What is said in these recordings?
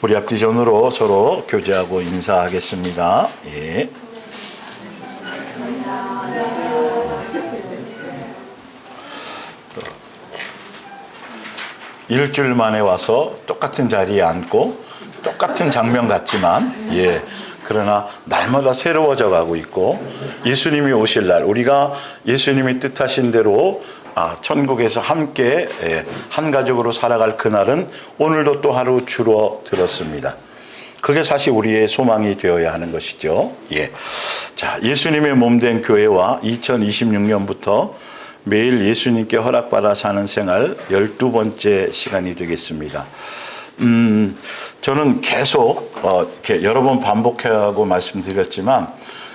우리 앞뒤전으로 서로 교제하고 인사하겠습니다. 예. 일주일 만에 와서 똑같은 자리에 앉고 똑같은 장면 같지만, 예. 그러나 날마다 새로워져 가고 있고, 예수님이 오실 날, 우리가 예수님이 뜻하신 대로 천국에서 함께 한 가족으로 살아갈 그날은 오늘도 또 하루 줄어들었습니다. 그게 사실 우리의 소망이 되어야 하는 것이죠. 예. 자, 예수님의 몸된 교회와 2026년부터 매일 예수님께 허락받아 사는 생활 12번째 시간이 되겠습니다. 저는 계속 이렇게 여러 번 반복하고 말씀드렸지만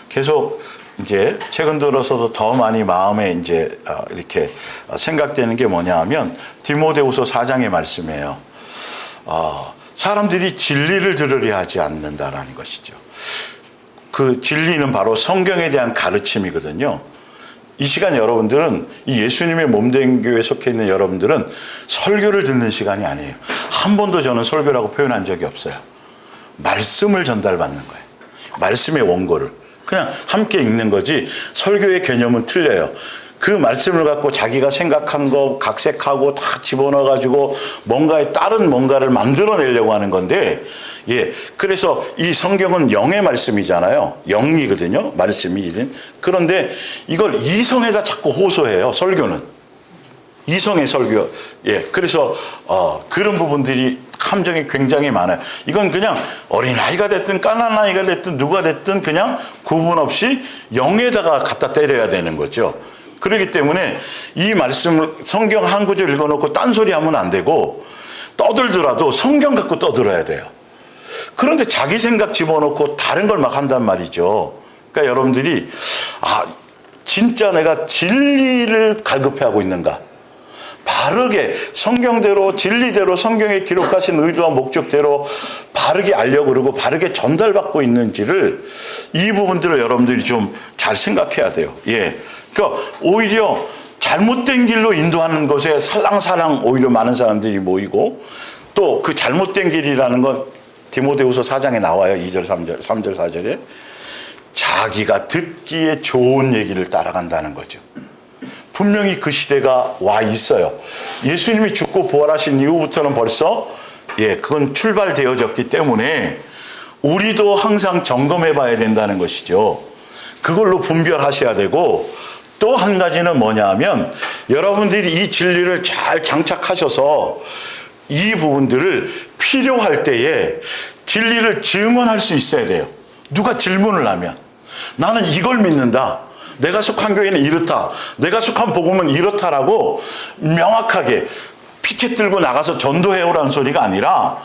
계속 이제 최근 들어서도 더 많이 마음에 이제 이렇게 생각되는 게 뭐냐 하면 디모데후서 4장의 말씀이에요. 사람들이 진리를 들으려 하지 않는다라는 것이죠. 그 진리는 바로 성경에 대한 가르침이거든요. 이 시간 여러분들은 이 예수님의 몸된 교회에 속해 있는 여러분들은 설교를 듣는 시간이 아니에요. 한 번도 저는 설교라고 표현한 적이 없어요. 말씀을 전달받는 거예요. 말씀의 원고를. 그냥 함께 읽는 거지 설교의 개념은 틀려요. 그 말씀을 갖고 자기가 생각한 거 각색하고 다 집어넣어가지고 뭔가에 다른 뭔가를 만들어내려고 하는 건데, 예. 그래서 이 성경은 영의 말씀이잖아요. 영이거든요. 말씀이. 그런데 이걸 이성에다 자꾸 호소해요. 설교는. 이성의 설교. 예. 그래서, 그런 부분들이 함정이 굉장히 많아요. 이건 그냥 어린아이가 됐든 까난아이가 됐든 누가 됐든 그냥 구분 없이 영에다가 갖다 때려야 되는 거죠. 그렇기 때문에 이 말씀을 성경 한 구절 읽어놓고 딴소리 하면 안 되고 떠들더라도 성경 갖고 떠들어야 돼요. 그런데 자기 생각 집어넣고 다른 걸 막 한단 말이죠. 그러니까 여러분들이 진짜 내가 진리를 갈급해하고 있는가? 바르게 성경대로 진리대로 성경에 기록하신 의도와 목적대로 바르게 알려고 그러고 바르게 전달받고 있는지를 이 부분들을 여러분들이 좀 잘 생각해야 돼요. 예. 그러니까 오히려 잘못된 길로 인도하는 것에 살랑살랑 오히려 많은 사람들이 모이고 또 그 잘못된 길이라는 건 디모데후서 4장에 나와요. 2절, 3절, 4절에 자기가 듣기에 좋은 얘기를 따라간다는 거죠. 분명히 그 시대가 와 있어요. 예수님이 죽고 부활하신 이후부터는 벌써 그건 출발되어졌기 때문에 우리도 항상 점검해 봐야 된다는 것이죠. 그걸로 분별하셔야 되고 또 한 가지는 뭐냐 하면 여러분들이 이 진리를 잘 장착하셔서 이 부분들을 필요할 때에 진리를 증언할 수 있어야 돼요. 누가 질문을 하면 나는 이걸 믿는다. 내가 속한 교회는 이렇다. 내가 속한 복음은 이렇다라고 명확하게 피켓 들고 나가서 전도해오라는 소리가 아니라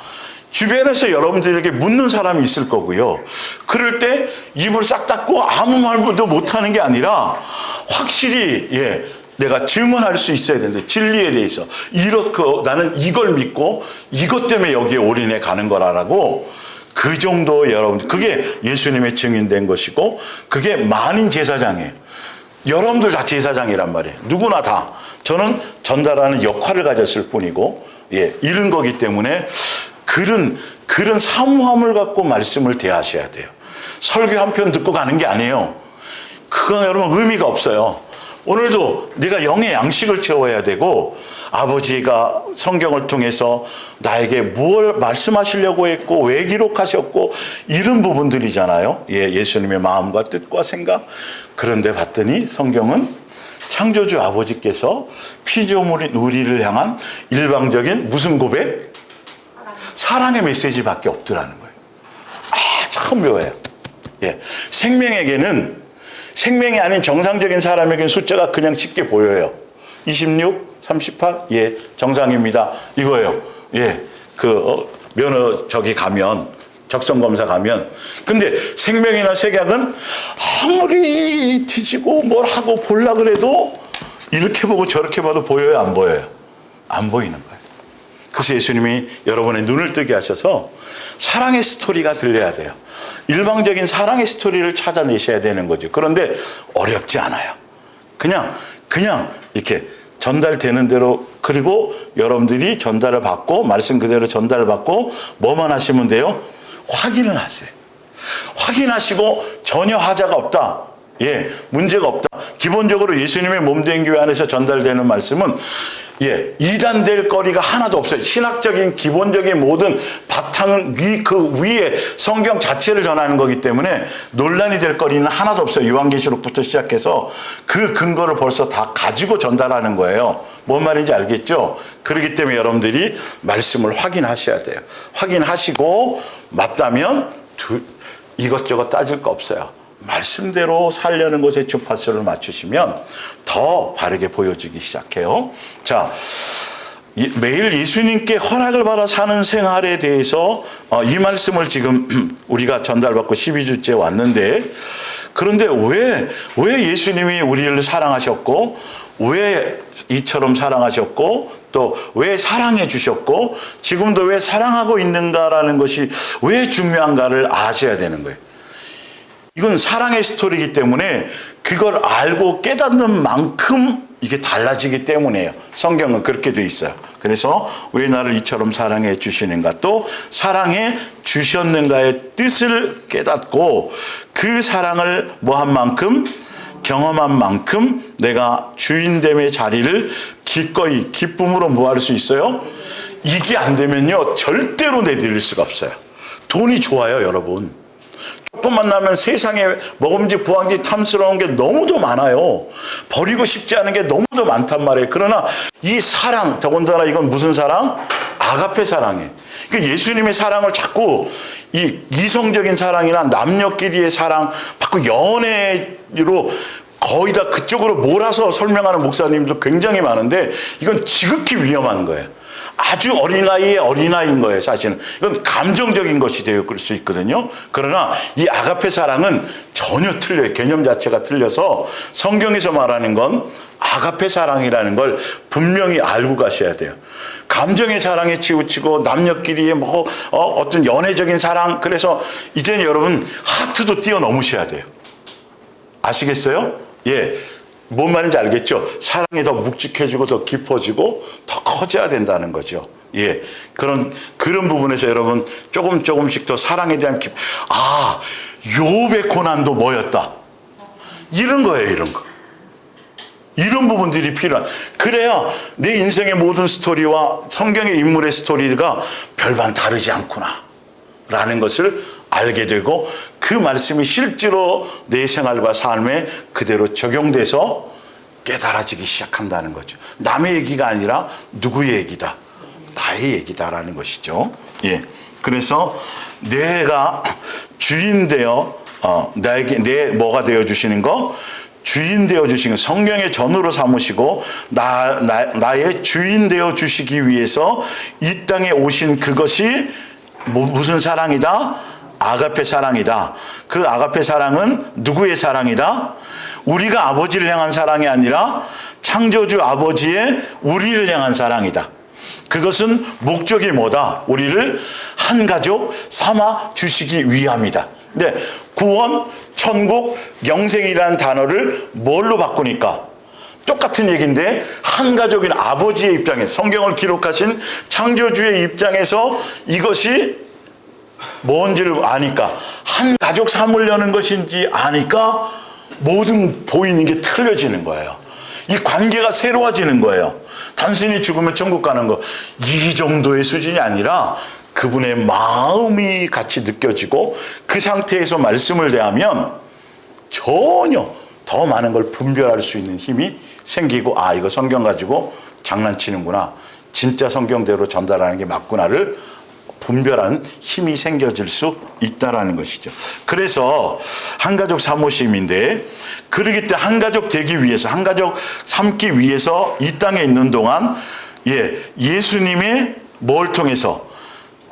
주변에서 여러분들에게 묻는 사람이 있을 거고요. 그럴 때 입을 싹 닫고 아무 말도 못하는 게 아니라 확실히 내가 증언할 수 있어야 되는데 진리에 대해서 나는 이걸 믿고 이것 때문에 여기에 올인해 가는 거라고 그 정도 여러분들 그게 예수님의 증인된 것이고 그게 만인 제사장이에요. 여러분들 다 제사장이란 말이에요. 누구나 다. 저는 전달하는 역할을 가졌을 뿐이고 이런 거기 때문에 그런 사모함을 갖고 말씀을 대하셔야 돼요. 설교 한 편 듣고 가는 게 아니에요. 그건 여러분 의미가 없어요. 오늘도 네가 영의 양식을 채워야 되고 아버지가 성경을 통해서 나에게 무엇을 말씀하시려고 했고 왜 기록하셨고 이런 부분들이잖아요. 예수님의 마음과 뜻과 생각. 그런데 봤더니 성경은 창조주 아버지께서 피조물인 우리를 향한 일방적인 무슨 고백? 사랑의 메시지밖에 없더라는 거예요. 참 묘해요. 생명이 아닌 정상적인 사람에게는 숫자가 그냥 쉽게 보여요. 26, 38, 정상입니다. 이거예요. 면허 가면, 적성검사 가면. 근데 생명이나 색약은 아무리 뒤지고 뭘 하고 보려 그래도 이렇게 보고 저렇게 봐도 보여요, 안 보여요? 안 보이는 거예요. 그래서 예수님이 여러분의 눈을 뜨게 하셔서 사랑의 스토리가 들려야 돼요. 일방적인 사랑의 스토리를 찾아내셔야 되는 거죠. 그런데 어렵지 않아요. 그냥 이렇게 전달되는 대로, 그리고 여러분들이 전달을 받고 말씀 그대로 전달을 받고 뭐만 하시면 돼요? 확인을 하세요. 확인하시고 전혀 하자가 없다, 문제가 없다. 기본적으로 예수님의 몸된 교회 안에서 전달되는 말씀은 이단될 거리가 하나도 없어요. 신학적인 기본적인 모든 바탕은 그 위에 성경 자체를 전하는 거기 때문에 논란이 될 거리는 하나도 없어요. 요한계시록부터 시작해서 그 근거를 벌써 다 가지고 전달하는 거예요. 뭔 말인지 알겠죠? 그렇기 때문에 여러분들이 말씀을 확인하셔야 돼요. 확인하시고 맞다면 이것저것 따질 거 없어요. 말씀대로 살려는 것에 주파수를 맞추시면 더 바르게 보여지기 시작해요. 자, 매일 예수님께 허락을 받아 사는 생활에 대해서 이 말씀을 지금 우리가 전달받고 12주째 왔는데, 그런데 왜 예수님이 우리를 사랑하셨고, 왜 이처럼 사랑하셨고, 또 왜 사랑해 주셨고, 지금도 왜 사랑하고 있는가라는 것이 왜 중요한가를 아셔야 되는 거예요. 이건 사랑의 스토리이기 때문에 그걸 알고 깨닫는 만큼 이게 달라지기 때문이에요. 성경은 그렇게 돼 있어요. 그래서 왜 나를 이처럼 사랑해 주시는가, 또 사랑해 주셨는가의 뜻을 깨닫고 그 사랑을 뭐한 만큼, 경험한 만큼 내가 주인됨의 자리를 기꺼이 기쁨으로 뭐할 수 있어요? 이게 안 되면요 절대로 내드릴 수가 없어요. 돈이 좋아요, 여러분. 조금만 나면 세상에 먹음직 부황직 탐스러운 게 너무도 많아요. 버리고 싶지 않은 게 너무도 많단 말이에요. 그러나 이 사랑, 더군다나 이건 무슨 사랑? 아가페 사랑이에요. 그러니까 예수님의 사랑을 자꾸 이 이성적인 사랑이나 남녀끼리의 사랑, 자꾸 연애로 거의 다 그쪽으로 몰아서 설명하는 목사님도 굉장히 많은데, 이건 지극히 위험한 거예요. 아주 어린아이의 어린아이인 거예요, 사실은. 이건 감정적인 것이 되어 그럴 수 있거든요. 그러나 이 아가페 사랑은 전혀 틀려요. 개념 자체가 틀려서 성경에서 말하는 건 아가페 사랑이라는 걸 분명히 알고 가셔야 돼요. 감정의 사랑에 치우치고 남녀끼리의 어떤 연애적인 사랑, 그래서 이제는 여러분 하트도 뛰어넘으셔야 돼요. 아시겠어요? 뭔 말인지 알겠죠? 사랑이 더 묵직해지고 더 깊어지고 더 커져야 된다는 거죠. 그런 부분에서 여러분 조금씩 더 사랑에 대한 욥의 고난도 뭐였다? 이런 거예요, 이런 거. 이런 부분들이 필요한. 그래야 내 인생의 모든 스토리와 성경의 인물의 스토리가 별반 다르지 않구나 라는 것을 알게 되고, 그 말씀이 실제로 내 생활과 삶에 그대로 적용돼서 깨달아지기 시작한다는 거죠. 남의 얘기가 아니라 누구의 얘기다? 나의 얘기다라는 것이죠. 그래서 내가 주인 되어 나에게 내 뭐가 되어 주시는 거? 주인 되어 주시는, 성령의 전으로 삼으시고 나의 주인 되어 주시기 위해서 이 땅에 오신 그것이 무슨 사랑이다? 아가페 사랑이다. 그 아가페 사랑은 누구의 사랑이다? 우리가 아버지를 향한 사랑이 아니라 창조주 아버지의 우리를 향한 사랑이다. 그것은 목적이 뭐다? 우리를 한 가족 삼아 주시기 위함이다. 근데 구원, 천국, 영생이라는 단어를 뭘로 바꾸니까 똑같은 얘기인데, 한 가족인 아버지의 입장에, 성경을 기록하신 창조주의 입장에서 이것이 뭔지를 아니까, 한 가족 삼으려는 것인지 아니까 모든 보이는 게 틀려지는 거예요. 이 관계가 새로워지는 거예요. 단순히 죽으면 천국 가는 거, 이 정도의 수준이 아니라 그분의 마음이 같이 느껴지고, 그 상태에서 말씀을 대하면 전혀 더 많은 걸 분별할 수 있는 힘이 생기고, 이거 성경 가지고 장난치는구나, 진짜 성경대로 전달하는 게 맞구나를 분별하는 힘이 생겨질 수 있다라는 것이죠. 그래서 한가족 사모심인데, 그러기 때문에 한가족 되기 위해서, 한가족 삼기 위해서 이 땅에 있는 동안 예수님의 뭘 통해서,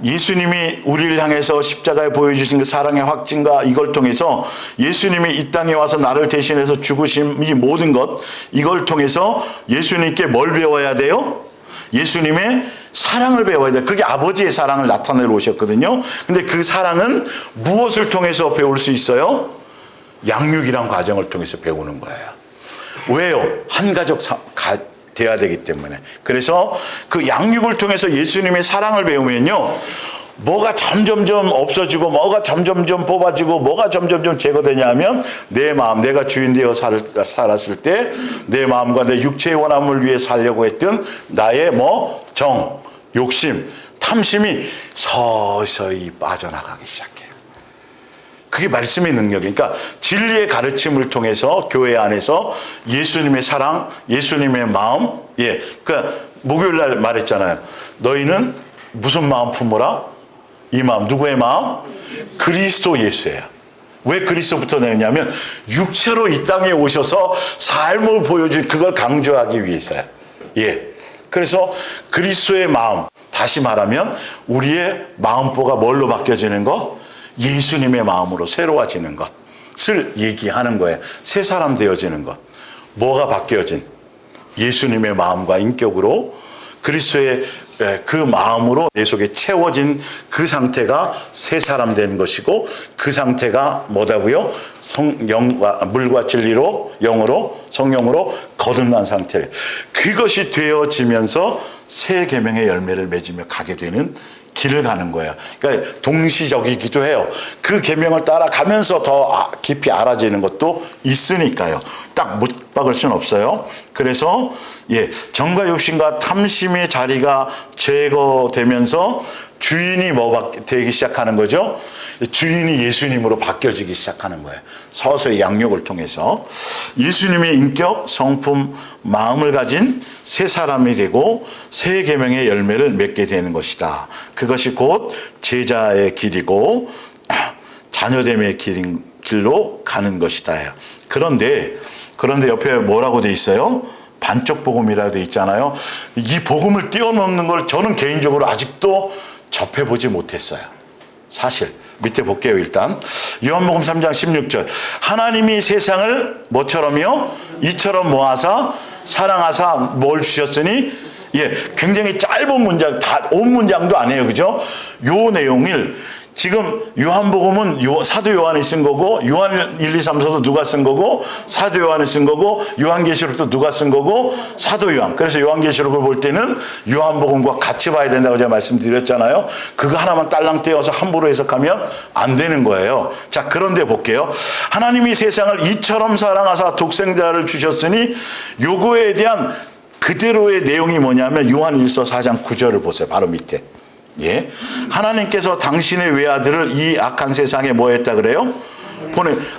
예수님이 우리를 향해서 십자가에 보여주신 그 사랑의 확증과 이걸 통해서, 예수님이 이 땅에 와서 나를 대신해서 죽으신 이 모든 것, 이걸 통해서 예수님께 뭘 배워야 돼요? 예수님의 사랑을 배워야 돼요. 그게 아버지의 사랑을 나타내러 오셨거든요. 근데 그 사랑은 무엇을 통해서 배울 수 있어요? 양육이란 과정을 통해서 배우는 거예요. 왜요? 한 가족 돼야 되기 때문에. 그래서 그 양육을 통해서 예수님의 사랑을 배우면요, 뭐가 점점점 없어지고 뭐가 점점점 뽑아지고 뭐가 점점점 제거되냐 하면 내 마음, 내가 주인 되어 살았을 때 내 마음과 내 육체의 원함을 위해 살려고 했던 나의 정, 욕심, 탐심이 서서히 빠져나가기 시작해요. 그게 말씀의 능력이에요. 그러니까 진리의 가르침을 통해서 교회 안에서 예수님의 사랑, 예수님의 마음, 그러니까 목요일 날 말했잖아요. 너희는 무슨 마음 품어라? 이 마음, 누구의 마음? 그리스도 예수예요. 왜 그리스도부터 내냐면 육체로 이 땅에 오셔서 삶을 보여준 그걸 강조하기 위해서요. 그래서 그리스도의 마음, 다시 말하면 우리의 마음보가 뭘로 바뀌어지는 것? 예수님의 마음으로 새로워지는 것을 얘기하는 거예요. 새 사람 되어지는 것. 뭐가 바뀌어진? 예수님의 마음과 인격으로 그리스도의 그 마음으로 내 속에 채워진 그 상태가 새 사람 된 것이고, 그 상태가 뭐다고요? 물과 진리로, 영으로, 성령으로 거듭난 상태. 그것이 되어지면서 새 계명의 열매를 맺으며 가게 되는 길을 가는 거예요. 그러니까 동시적이기도 해요. 그 계명을 따라가면서 더 깊이 알아지는 것도 있으니까요. 딱 못 박을 수는 없어요. 그래서 정과 욕심과 탐심의 자리가 제거되면서 주인이 되기 시작하는 거죠. 주인이 예수님으로 바뀌어지기 시작하는 거예요. 서서히 양육을 통해서 예수님의 인격, 성품, 마음을 가진 새 사람이 되고 새 계명의 열매를 맺게 되는 것이다. 그것이 곧 제자의 길이고 자녀됨의 길로 가는 것이다. 그런데 옆에 뭐라고 돼 있어요? 반쪽 복음이라고 돼 있잖아요. 이 복음을 띄워놓는 걸 저는 개인적으로 아직도 접해보지 못했어요. 사실 밑에 볼게요. 일단 요한복음 3장 16절 하나님이 세상을 뭐처럼요? 이처럼 모아사 사랑하사 뭘 주셨으니 굉장히 짧은 문장, 다 온 문장도 아니에요. 그죠? 요 내용을 지금 요한복음은 사도 요한이 쓴 거고, 요한 1, 2, 3, 4도 누가 쓴 거고, 사도 요한이 쓴 거고, 요한계시록도 누가 쓴 거고, 사도 요한. 그래서 요한계시록을 볼 때는 요한복음과 같이 봐야 된다고 제가 말씀드렸잖아요. 그거 하나만 딸랑 떼어서 함부로 해석하면 안 되는 거예요. 자, 그런데 볼게요. 하나님이 세상을 이처럼 사랑하사 독생자를 주셨으니 요거에 대한 그대로의 내용이 뭐냐면 요한1서 4장 9절을 보세요. 바로 밑에. 하나님께서 당신의 외아들을 이 악한 세상에 뭐 했다 그래요?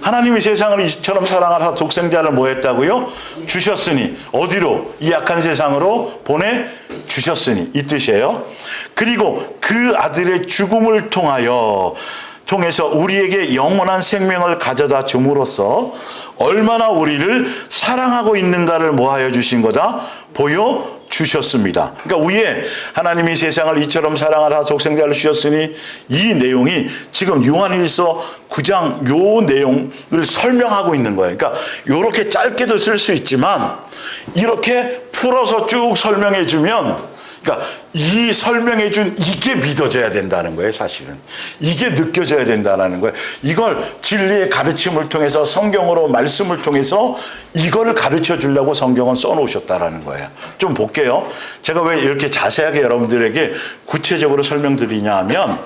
하나님이 세상을 이처럼 사랑하사 독생자를 뭐 했다고요? 주셨으니. 어디로? 이 악한 세상으로 보내주셨으니. 이 뜻이에요. 그리고 그 아들의 죽음을 통해서 우리에게 영원한 생명을 가져다 줌으로써 얼마나 우리를 사랑하고 있는가를 뭐하여 주신 거다? 보여주셨습니다. 그러니까 위에 하나님이 세상을 이처럼 사랑하사 독생자를 주셨으니 이 내용이 지금 요한일서 9장 요 내용을 설명하고 있는 거예요. 그러니까 이렇게 짧게도 쓸 수 있지만 이렇게 풀어서 쭉 설명해 주면, 그러니까 이 설명해 준 이게 믿어져야 된다는 거예요. 사실은 이게 느껴져야 된다는 거예요. 이걸 진리의 가르침을 통해서, 성경으로 말씀을 통해서 이거를 가르쳐 주려고 성경은 써놓으셨다라는 거예요. 좀 볼게요. 제가 왜 이렇게 자세하게 여러분들에게 구체적으로 설명드리냐 하면,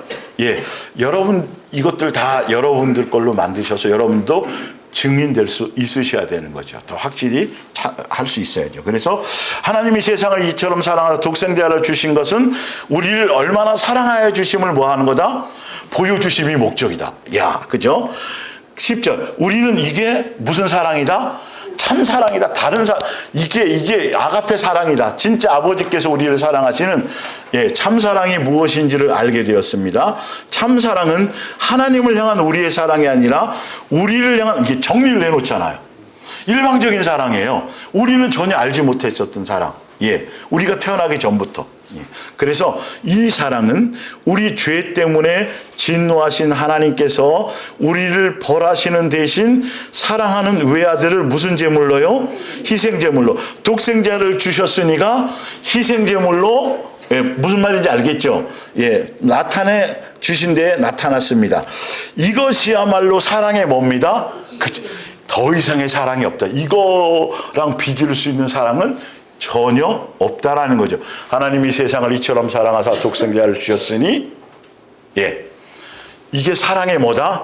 여러분 이것들 다 여러분들 걸로 만드셔서 여러분도 증인될 수 있으셔야 되는 거죠. 더 확실히 할 수 있어야죠. 그래서 하나님이 세상을 이처럼 사랑하사 독생자를 주신 것은 우리를 얼마나 사랑하여 주심을 뭐 하는 거다? 보여주심이 목적이다. 그죠? 10절. 우리는 이게 무슨 사랑이다? 참 사랑이다. 다른 이게 아가페 사랑이다. 진짜 아버지께서 우리를 사랑하시는 참 사랑이 무엇인지를 알게 되었습니다. 참 사랑은 하나님을 향한 우리의 사랑이 아니라 우리를 향한, 이게 정리를 내놓잖아요. 일방적인 사랑이에요. 우리는 전혀 알지 못했었던 사랑. 우리가 태어나기 전부터. 그래서 이 사랑은 우리 죄 때문에 진노하신 하나님께서 우리를 벌하시는 대신 사랑하는 외아들을 무슨 제물로요? 희생제물로. 독생자를 주셨으니까 희생제물로, 무슨 말인지 알겠죠? 나타내 주신 데에 나타났습니다. 이것이야말로 사랑의 뭡니다? 더 이상의 사랑이 없다. 이거랑 비교할 수 있는 사랑은 전혀 없다라는 거죠. 하나님이 세상을 이처럼 사랑하사 독생자를 주셨으니, 예, 이게 사랑의 뭐다?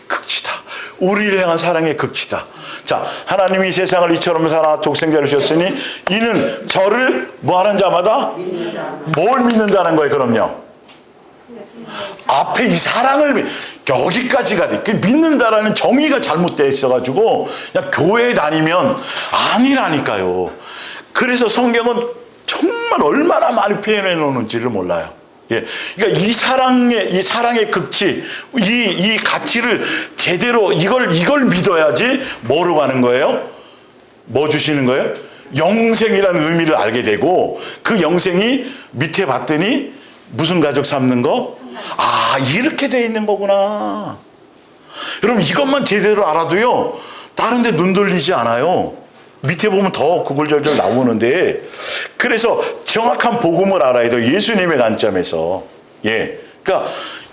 극치다. 우리를 향한 사랑의 극치다. 자, 하나님이 세상을 이처럼 사랑하사 독생자를 주셨으니 이는 저를 뭐하는 자마다 뭘 믿는다는 거예요. 그럼요, 앞에 이 사랑을 여기까지가 돼. 그 믿는다라는 정의가 잘못되어 있어가지고 그냥 교회에 다니면 아니라니까요. 그래서 성경은 정말 얼마나 많이 표현해 놓는지를 몰라요. 예, 그러니까 이 사랑의 극치, 이 가치를 제대로 이걸 믿어야지 뭐로 가는 거예요? 뭐 주시는 거예요? 영생이라는 의미를 알게 되고, 그 영생이 밑에 봤더니 무슨 가족 삼는 거? 아, 이렇게 돼 있는 거구나. 여러분, 이것만 제대로 알아도요, 다른 데 눈 돌리지 않아요. 밑에 보면 더 구글절절 나오는데, 그래서 정확한 복음을 알아야 돼요. 예수님의 관점에서. 예. 그러니까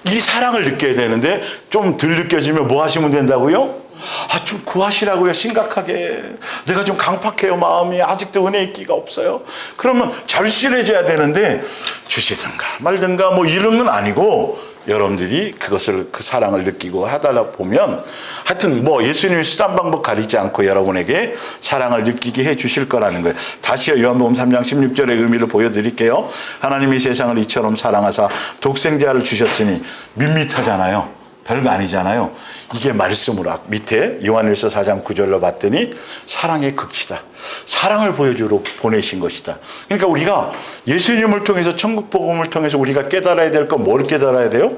이 사랑을 느껴야 되는데, 좀 덜 느껴지면 뭐 하시면 된다고요? 아, 좀 구하시라고요. 심각하게. 내가 좀 강팍해요. 마음이 아직도 은혜의 끼가 없어요. 그러면 절실해져야 되는데, 주시든가 말든가 뭐 이런 건 아니고, 여러분들이 그것을, 그 사랑을 느끼고 하다 보면, 하여튼 뭐 예수님이 수단 방법 가리지 않고 여러분에게 사랑을 느끼게 해 주실 거라는 거예요. 다시요, 요한복음 3장 16절의 의미를 보여드릴게요. 하나님이 세상을 이처럼 사랑하사 독생자를 주셨으니, 밋밋하잖아요. 별거 아니잖아요. 이게 말씀으로 밑에 요한일서 4장 9절로 봤더니 사랑의 극치다. 사랑을 보여주러 보내신 것이다. 그러니까 우리가 예수님을 통해서, 천국 복음을 통해서 우리가 깨달아야 될 건 뭘 깨달아야 돼요?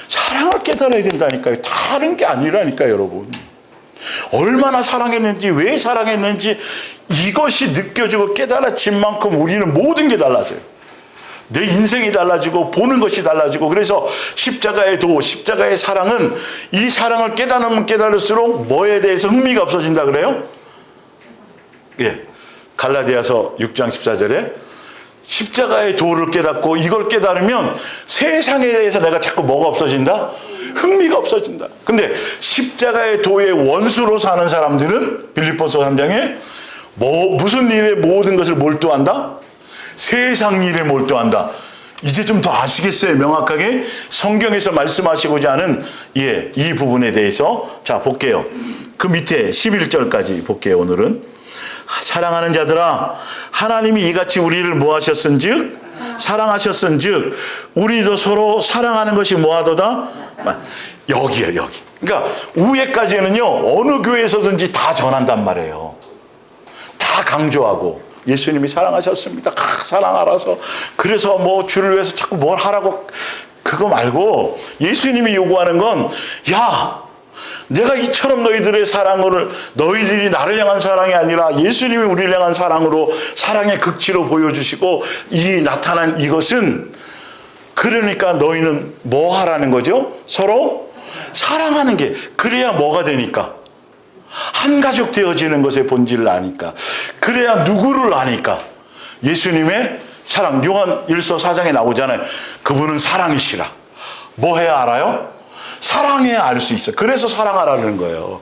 사랑을 깨달아야 된다니까요. 다른 게 아니라니까요, 여러분. 얼마나 사랑했는지, 왜 사랑했는지 이것이 느껴지고 깨달아진 만큼 우리는 모든 게 달라져요. 내 인생이 달라지고 보는 것이 달라지고, 그래서 십자가의 도, 십자가의 사랑은, 이 사랑을 깨달으면 깨달을수록 뭐에 대해서 흥미가 없어진다 그래요? 예, 갈라디아서 6장 14절에 십자가의 도를 깨닫고 이걸 깨달으면 세상에 대해서 내가 자꾸 뭐가 없어진다? 흥미가 없어진다. 근데 십자가의 도의 원수로 사는 사람들은 빌립보서 3장에 무슨 일에 모든 것을 몰두한다? 세상 일에 몰두한다. 이제 좀 더 아시겠어요? 명확하게 성경에서 말씀하시고자 하는, 예, 이 부분에 대해서. 자, 볼게요. 그 밑에 11절까지 볼게요. 오늘은 사랑하는 자들아, 하나님이 이같이 우리를 뭐 하셨은즉? 사랑하셨은즉 우리도 서로 사랑하는 것이 뭐하도다? 여기에요, 여기. 그러니까 위에까지는요, 어느 교회에서든지 다 전한단 말이에요. 다 강조하고 예수님이 사랑하셨습니다. 사랑하라서. 그래서 뭐 주를 위해서 자꾸 뭘 하라고, 그거 말고 예수님이 요구하는 건, 야, 내가 이처럼 너희들의 사랑을, 너희들이 나를 향한 사랑이 아니라 예수님이 우리를 향한 사랑으로, 사랑의 극치로 보여주시고, 이 나타난 이것은, 그러니까 너희는 뭐 하라는 거죠? 서로 사랑하는 게, 그래야 뭐가 되니까? 한 가족 되어지는 것의 본질을 아니까. 그래야 누구를 아니까. 예수님의 사랑, 요한 1서 4장에 나오잖아요. 그분은 사랑이시라. 뭐 해야 알아요? 사랑해야 알 수 있어. 그래서 사랑하라는 거예요.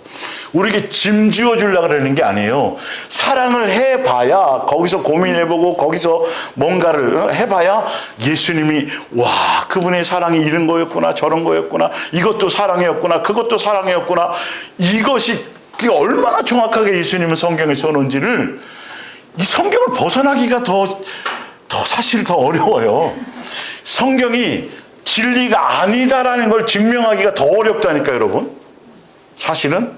우리에게 짐 지어주려고 그러는 게 아니에요. 사랑을 해봐야, 거기서 고민해보고 거기서 뭔가를 해봐야 예수님이, 와, 그분의 사랑이 이런 거였구나, 저런 거였구나, 이것도 사랑이었구나, 그것도 사랑이었구나. 이것이 얼마나 정확하게 예수님은 성경에 써놓은지를, 이 성경을 벗어나기가 사실 더 어려워요. 성경이 진리가 아니다라는 걸 증명하기가 더 어렵다니까, 여러분. 사실은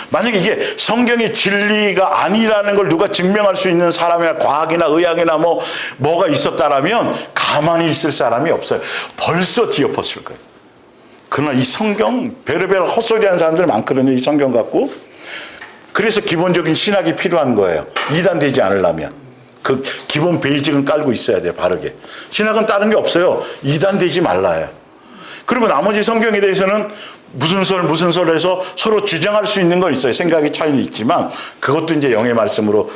만약에 이게 성경이 진리가 아니라는 걸 누가 증명할 수 있는 사람이나 과학이나 의학이나 뭐가 있었다라면 가만히 있을 사람이 없어요. 벌써 뒤엎었을 거예요. 그러나 이 성경, 베르베르 헛소리하는 사람들 많거든요, 이 성경 갖고. 그래서 기본적인 신학이 필요한 거예요. 이단되지 않으려면. 그 기본 베이직은 깔고 있어야 돼요, 바르게. 신학은 다른 게 없어요. 이단되지 말라요. 그리고 나머지 성경에 대해서는 무슨 설 해서 서로 주장할 수 있는 건 있어요. 생각의 차이는 있지만, 그것도 이제 영의 말씀으로,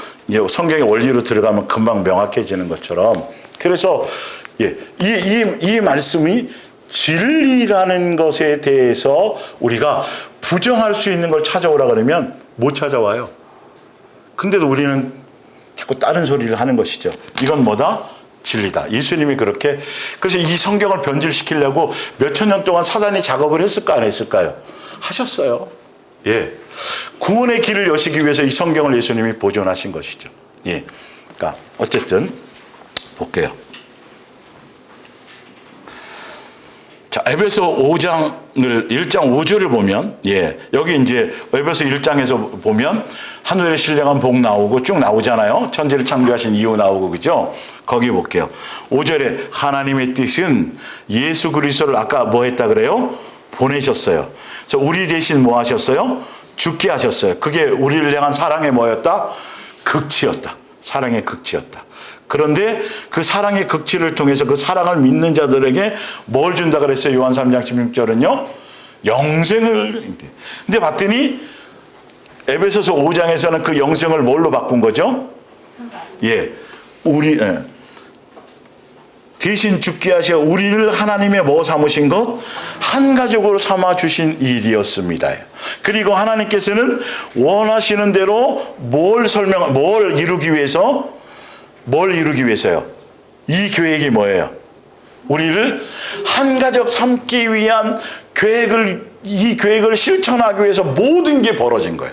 성경의 원리로 들어가면 금방 명확해지는 것처럼. 그래서, 예, 이 말씀이 진리라는 것에 대해서 우리가 부정할 수 있는 걸 찾아오라 그러면 못 찾아와요. 근데도 우리는 자꾸 다른 소리를 하는 것이죠. 이건 뭐다? 진리다. 예수님이 그렇게, 그래서 이 성경을 변질시키려고 몇천 년 동안 사단이 작업을 했을까 안 했을까요? 하셨어요. 예. 구원의 길을 여시기 위해서 이 성경을 예수님이 보존하신 것이죠. 예. 그러니까 어쨌든 볼게요. 자, 에베소 5장을 1장 5절을 보면, 예, 여기 이제 에베소 1장에서 보면 하늘의 신령한 복 나오고 쭉 나오잖아요. 천지를 창조하신 이유 나오고, 그죠? 거기 볼게요. 5절에 하나님의 뜻은 예수 그리스도를 아까 뭐 했다 그래요? 보내셨어요. 그래서 우리 대신 뭐 하셨어요? 죽게 하셨어요. 그게 우리를 향한 사랑의 뭐였다? 극치였다. 사랑의 극치였다. 그런데 그 사랑의 극치를 통해서 그 사랑을 믿는 자들에게 뭘 준다 그랬어요? 요한 3장 16절은요? 영생을. 근데 봤더니 에베소서 5장에서는 그 영생을 뭘로 바꾼 거죠? 예. 대신 죽게 하셔 우리를 하나님의 뭐 삼으신 것? 한 가족으로 삼아 주신 일이었습니다. 그리고 하나님께서는 원하시는 대로 뭘 이루기 위해서? 뭘 이루기 위해서요? 이 계획이 뭐예요? 우리를 한 가족 삼기 위한 이 계획을 실천하기 위해서 모든 게 벌어진 거예요.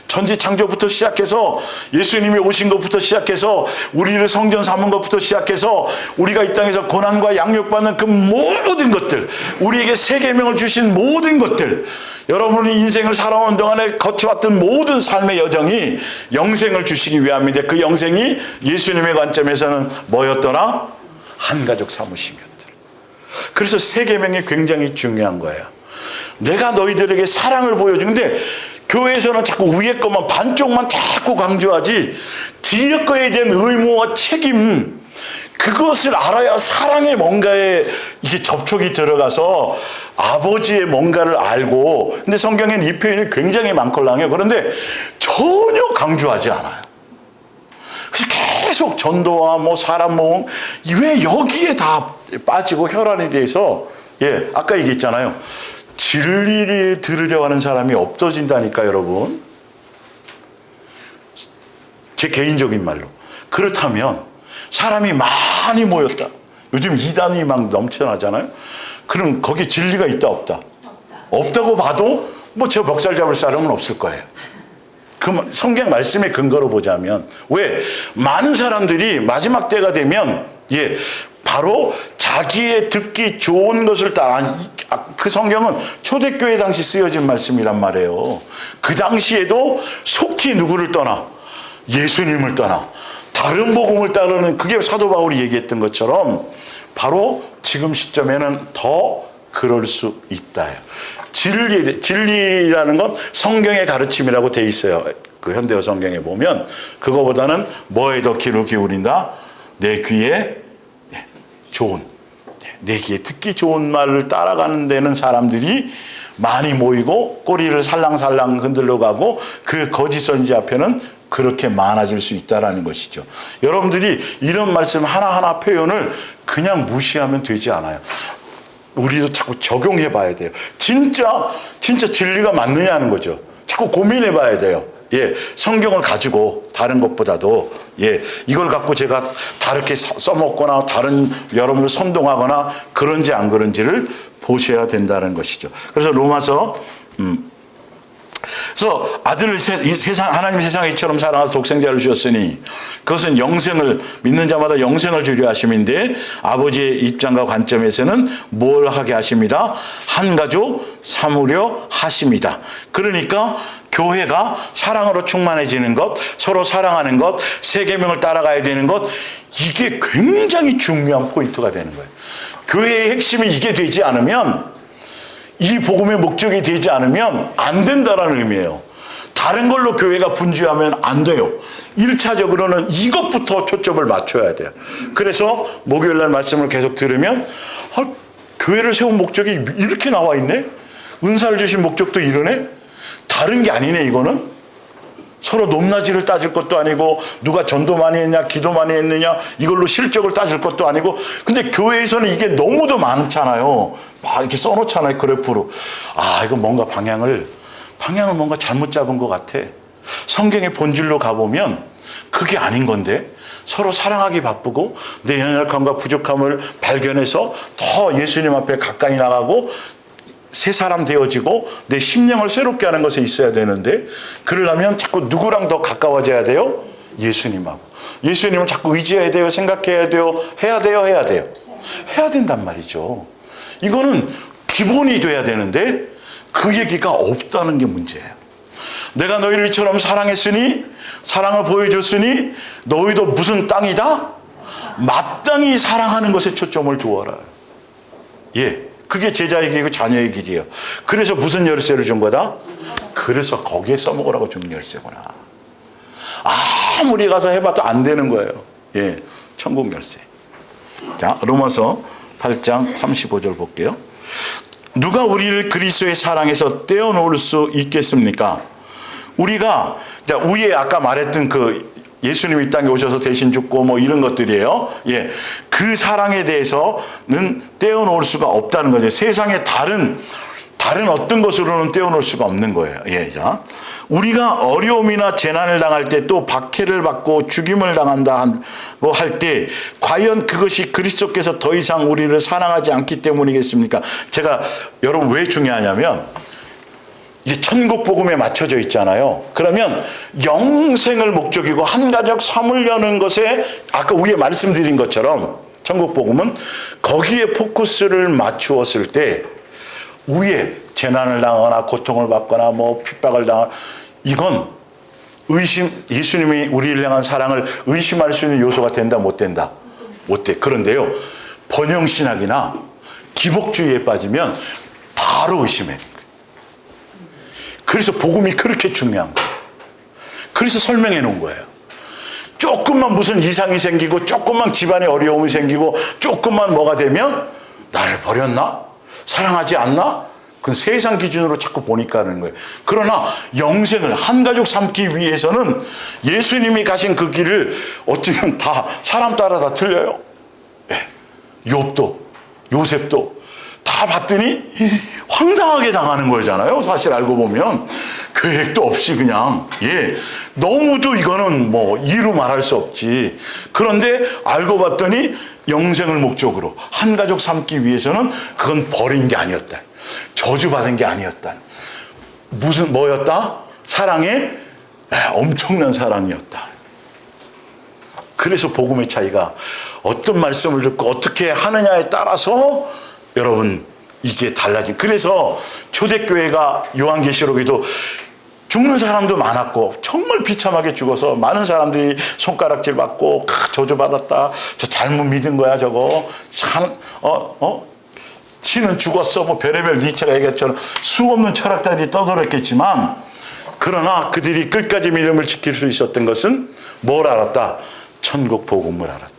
천지 창조부터 시작해서 예수님이 오신 것부터 시작해서 우리를 성전 삼은 것부터 시작해서 우리가 이 땅에서 고난과 양육받는 그 모든 것들, 우리에게 새 계명을 주신 모든 것들, 여러분이 인생을 살아오는 동안에 거쳐왔던 모든 삶의 여정이 영생을 주시기 위함인데 그 영생이 예수님의 관점에서는 뭐였더라? 한 가족 삼으심이었더라. 그래서 새 계명이 굉장히 중요한 거예요. 내가 너희들에게 사랑을 보여주는데 교회에서는 자꾸 위에 것만 반쪽만 자꾸 강조하지 뒤에 거에 대한 의무와 책임, 그것을 알아야 사랑의 뭔가에 이게 접촉이 들어가서 아버지의 뭔가를 알고, 근데 성경에는 이 표현이 굉장히 많걸랑해요. 그런데 전혀 강조하지 않아요. 그래서 계속 전도와 뭐 사람 모임, 왜 여기에 다 빠지고 혈안에 대해서, 예, 아까 얘기했잖아요. 진리를 들으려 하는 사람이 없어진다니까, 여러분. 제 개인적인 말로. 그렇다면 사람이 많이 모였다. 요즘 이단이 막 넘쳐나잖아요. 그럼 거기 진리가 있다 없다? 없다고 봐도 뭐 저 멱살 잡을 사람은 없을 거예요. 그 성경 말씀의 근거로 보자면, 왜 많은 사람들이 마지막 때가 되면, 예, 바로 자기의 듣기 좋은 것을 따라, 그 성경은 초대교회 당시 쓰여진 말씀이란 말이에요. 그 당시에도 속히 누구를 떠나? 예수님을 떠나 다른 복음을 따르는, 그게 사도 바울이 얘기했던 것처럼 바로 지금 시점에는 더 그럴 수 있다. 진리라는 건 성경의 가르침이라고 돼 있어요. 그 현대어 성경에 보면 그거보다는 뭐에 더 귀를 기울인다? 내 귀에 좋은, 내 귀에 듣기 좋은 말을 따라가는 데는 사람들이 많이 모이고 꼬리를 살랑살랑 흔들러 가고 그 거짓 선지 앞에는 그렇게 많아질 수 있다는 것이죠. 여러분들이 이런 말씀 하나하나 표현을 그냥 무시하면 되지 않아요. 우리도 자꾸 적용해 봐야 돼요. 진짜 진리가 맞느냐는 거죠. 자꾸 고민해 봐야 돼요. 예, 성경을 가지고 다른 것보다도, 예, 이걸 갖고 제가 다르게 써먹거나 다른 여러분을 선동하거나 그런지 안 그런지를 보셔야 된다는 것이죠. 그래서 로마서 그래서 아들을 하나님이 세상을 이처럼 사랑하사 독생자를 주셨으니 그것은 영생을 믿는 자마다 영생을 주려 하심인데 아버지의 입장과 관점에서는 뭘 하게 하십니다? 한 가족 삼으려 하십니다. 그러니까 교회가 사랑으로 충만해지는 것, 서로 사랑하는 것, 새 계명을 따라가야 되는 것, 이게 굉장히 중요한 포인트가 되는 거예요. 교회의 핵심이 이게 되지 않으면, 이 복음의 목적이 되지 않으면 안 된다는 의미예요. 다른 걸로 교회가 분주하면 안 돼요. 1차적으로는 이것부터 초점을 맞춰야 돼요. 그래서 목요일날 말씀을 계속 들으면 교회를 세운 목적이 이렇게 나와 있네? 은사를 주신 목적도 이러네? 다른 게 아니네, 이거는? 서로 높낮이를 따질 것도 아니고 누가 전도 많이 했냐 기도 많이 했느냐 이걸로 실적을 따질 것도 아니고, 근데 교회에서는 이게 너무도 많잖아요. 막 이렇게 써놓잖아요, 그래프로. 이거 뭔가 방향을 뭔가 잘못 잡은 것 같아. 성경의 본질로 가보면 그게 아닌 건데 서로 사랑하기 바쁘고 내 연약함과 부족함을 발견해서 더 예수님 앞에 가까이 나가고 새 사람 되어지고 내 심령을 새롭게 하는 것에 있어야 되는데, 그러려면 자꾸 누구랑 더 가까워져야 돼요? 예수님하고. 예수님을 자꾸 의지해야 돼요? 생각해야 돼요? 해야 돼요? 해야 돼요? 해야 된단 말이죠. 이거는 기본이 돼야 되는데 그 얘기가 없다는 게 문제예요. 내가 너희를 이처럼 사랑했으니, 사랑을 보여줬으니 너희도 무슨 땅이다? 마땅히 사랑하는 것에 초점을 두어라. 예, 그게 제자의 길이고 자녀의 길이에요. 그래서 무슨 열쇠를 준 거다? 그래서 거기에 써먹으라고 준 열쇠구나. 아무리 가서 해봐도 안 되는 거예요. 예, 천국 열쇠. 자, 로마서 8장 35절 볼게요. 누가 우리를 그리스도의 사랑에서 떼어놓을 수 있겠습니까? 우리가 위에 아까 말했던 그 예수님이 이 땅에 오셔서 대신 죽고 뭐 이런 것들이에요. 예, 그 사랑에 대해서는 떼어놓을 수가 없다는 거죠. 세상의 다른 어떤 것으로는 떼어놓을 수가 없는 거예요. 예, 자, 우리가 어려움이나 재난을 당할 때 또 박해를 받고 죽임을 당한다고 할 때 과연 그것이 그리스도께서 더 이상 우리를 사랑하지 않기 때문이겠습니까? 제가 여러분 왜 중요하냐면 이게 천국 복음에 맞춰져 있잖아요. 그러면 영생을 목적이고 한 가족 삼으려는 것에 아까 위에 말씀드린 것처럼 천국 복음은 거기에 포커스를 맞추었을 때 위에 재난을 당하거나 고통을 받거나 뭐 핍박을 당하거나 이건 예수님이 우리를 향한 사랑을 의심할 수 있는 요소가 된다 못 된다? 못 돼. 그런데요, 번영신학이나 기복주의에 빠지면 바로 의심해. 그래서 복음이 그렇게 중요한 거예요. 그래서 설명해 놓은 거예요. 조금만 무슨 이상이 생기고 조금만 집안에 어려움이 생기고 조금만 뭐가 되면 나를 버렸나? 사랑하지 않나? 그건 세상 기준으로 자꾸 보니까 하는 거예요. 그러나 영생을 한 가족 삼기 위해서는 예수님이 가신 그 길을 어쩌면 다 사람 따라 다 틀려요. 예. 욥도 요셉도 다 봤더니 황당하게 당하는 거잖아요. 사실 알고 보면 계획도 없이 그냥 너무도 이거는 뭐 이루 말할 수 없지. 그런데 알고 봤더니 영생을 목적으로 한 가족 삼기 위해서는 그건 버린 게 아니었다. 저주받은 게 아니었다. 무슨 뭐였다? 사랑의 엄청난 사랑이었다. 그래서 복음의 차이가 어떤 말씀을 듣고 어떻게 하느냐에 따라서 여러분 이게 달라진. 그래서 초대교회가 요한계시록에도 죽는 사람도 많았고 정말 비참하게 죽어서 많은 사람들이 손가락질 받고 저주받았다. 저 잘못 믿은 거야 저거. 신은 죽었어. 뭐 별의별 니체가 얘기했처럼 수없는 철학자들이 떠들었겠지만 그러나 그들이 끝까지 믿음을 지킬 수 있었던 것은 뭘 알았다? 천국 복음을 알았다.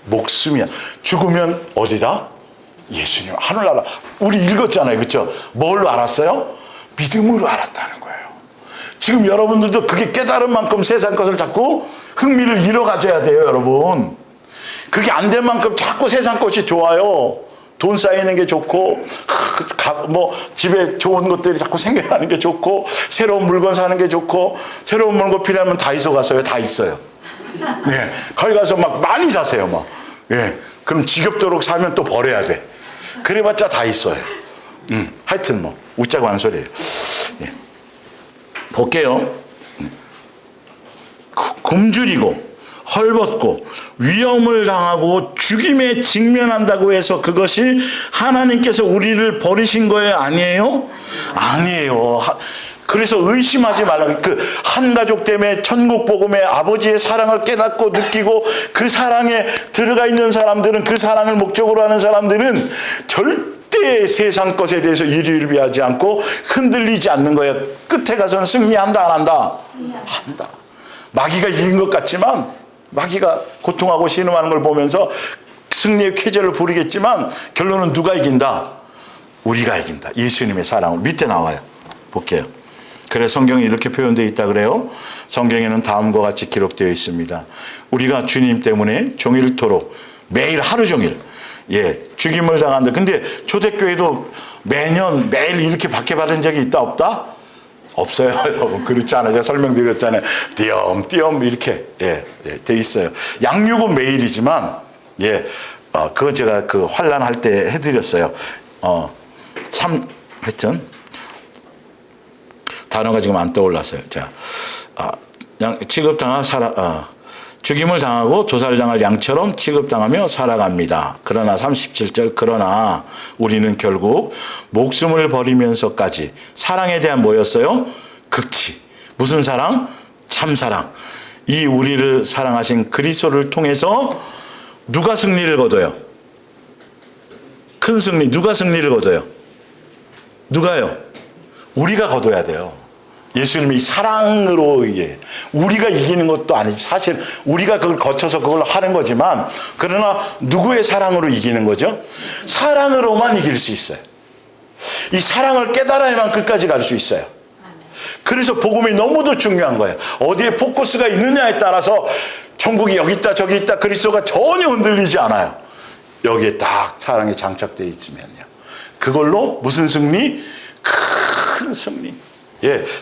목숨이야. 죽으면 어디다? 예수님 하늘나라. 우리 읽었잖아요. 그렇죠? 뭘로 알았어요? 믿음으로 알았다는 거예요. 지금 여러분들도 그게 깨달은 만큼 세상 것을 자꾸 흥미를 잃어가져야 돼요. 여러분. 그게 안 될 만큼 자꾸 세상 것이 좋아요. 돈 쌓이는 게 좋고 뭐 집에 좋은 것들이 자꾸 생겨나는 게 좋고 새로운 물건 사는 게 좋고 새로운 물건 필요하면 다이소 가서요. 다 있어요. 네, 거기 가서 막 많이 사세요. 막. 예, 그럼 지겹도록 사면 또 버려야 돼. 그래봤자 다 있어요. 하여튼 뭐 웃자고 한 소리예요. 예. 볼게요. 굶주리고 헐벗고 위험을 당하고 죽임에 직면한다고 해서 그것이 하나님께서 우리를 버리신 거예요? 아니에요? 아니에요. 그래서 의심하지 말라고. 그 한 가족 때문에 천국 복음의 아버지의 사랑을 깨닫고 느끼고 그 사랑에 들어가 있는 사람들은, 그 사랑을 목적으로 하는 사람들은 절대 세상 것에 대해서 일희일비하지 않고 흔들리지 않는 거예요. 끝에 가서는 승리한다 안 한다? 한다. 마귀가 이긴 것 같지만 마귀가 고통하고 신음하는 걸 보면서 승리의 쾌재를 부리겠지만 결론은 누가 이긴다? 우리가 이긴다. 예수님의 사랑을. 밑에 나와요. 볼게요. 그래서 성경에 이렇게 표현되어 있다 그래요. 성경에는 다음과 같이 기록되어 있습니다. 우리가 주님 때문에 종일토록 매일 하루 종일 죽임을 당한다. 근데 초대교회도 매년 매일 이렇게 박해받은 적이 있다 없다? 없어요, 여러분. 그렇지 않아요. 제가 설명드렸잖아요. 띄엄띄엄 이렇게 돼 있어요. 양육은 매일이지만 그거 제가 그 환란할 때 해드렸어요. 하여튼 단어가 지금 안 떠올랐어요. 자, 취급당한 죽임을 당하고 조살당할 양처럼 취급당하며 살아갑니다. 그러나 37절 그러나 우리는 결국 목숨을 버리면서까지 사랑에 대한 뭐였어요? 극치. 무슨 사랑? 참사랑. 이 우리를 사랑하신 그리스도를 통해서 누가 승리를 거둬요? 큰 승리. 누가 승리를 거둬요? 누가요? 우리가 거둬야 돼요. 예수님이 사랑으로 우리가 이기는 것도 아니죠. 사실 우리가 그걸 거쳐서 그걸 하는 거지만 그러나 누구의 사랑으로 이기는 거죠? 사랑으로만 이길 수 있어요. 이 사랑을 깨달아야만 끝까지 갈 수 있어요. 그래서 복음이 너무도 중요한 거예요. 어디에 포커스가 있느냐에 따라서 천국이 여기 있다 저기 있다 그리스도가 전혀 흔들리지 않아요. 여기에 딱 사랑이 장착되어 있으면요. 그걸로 무슨 승리? 큰 승리.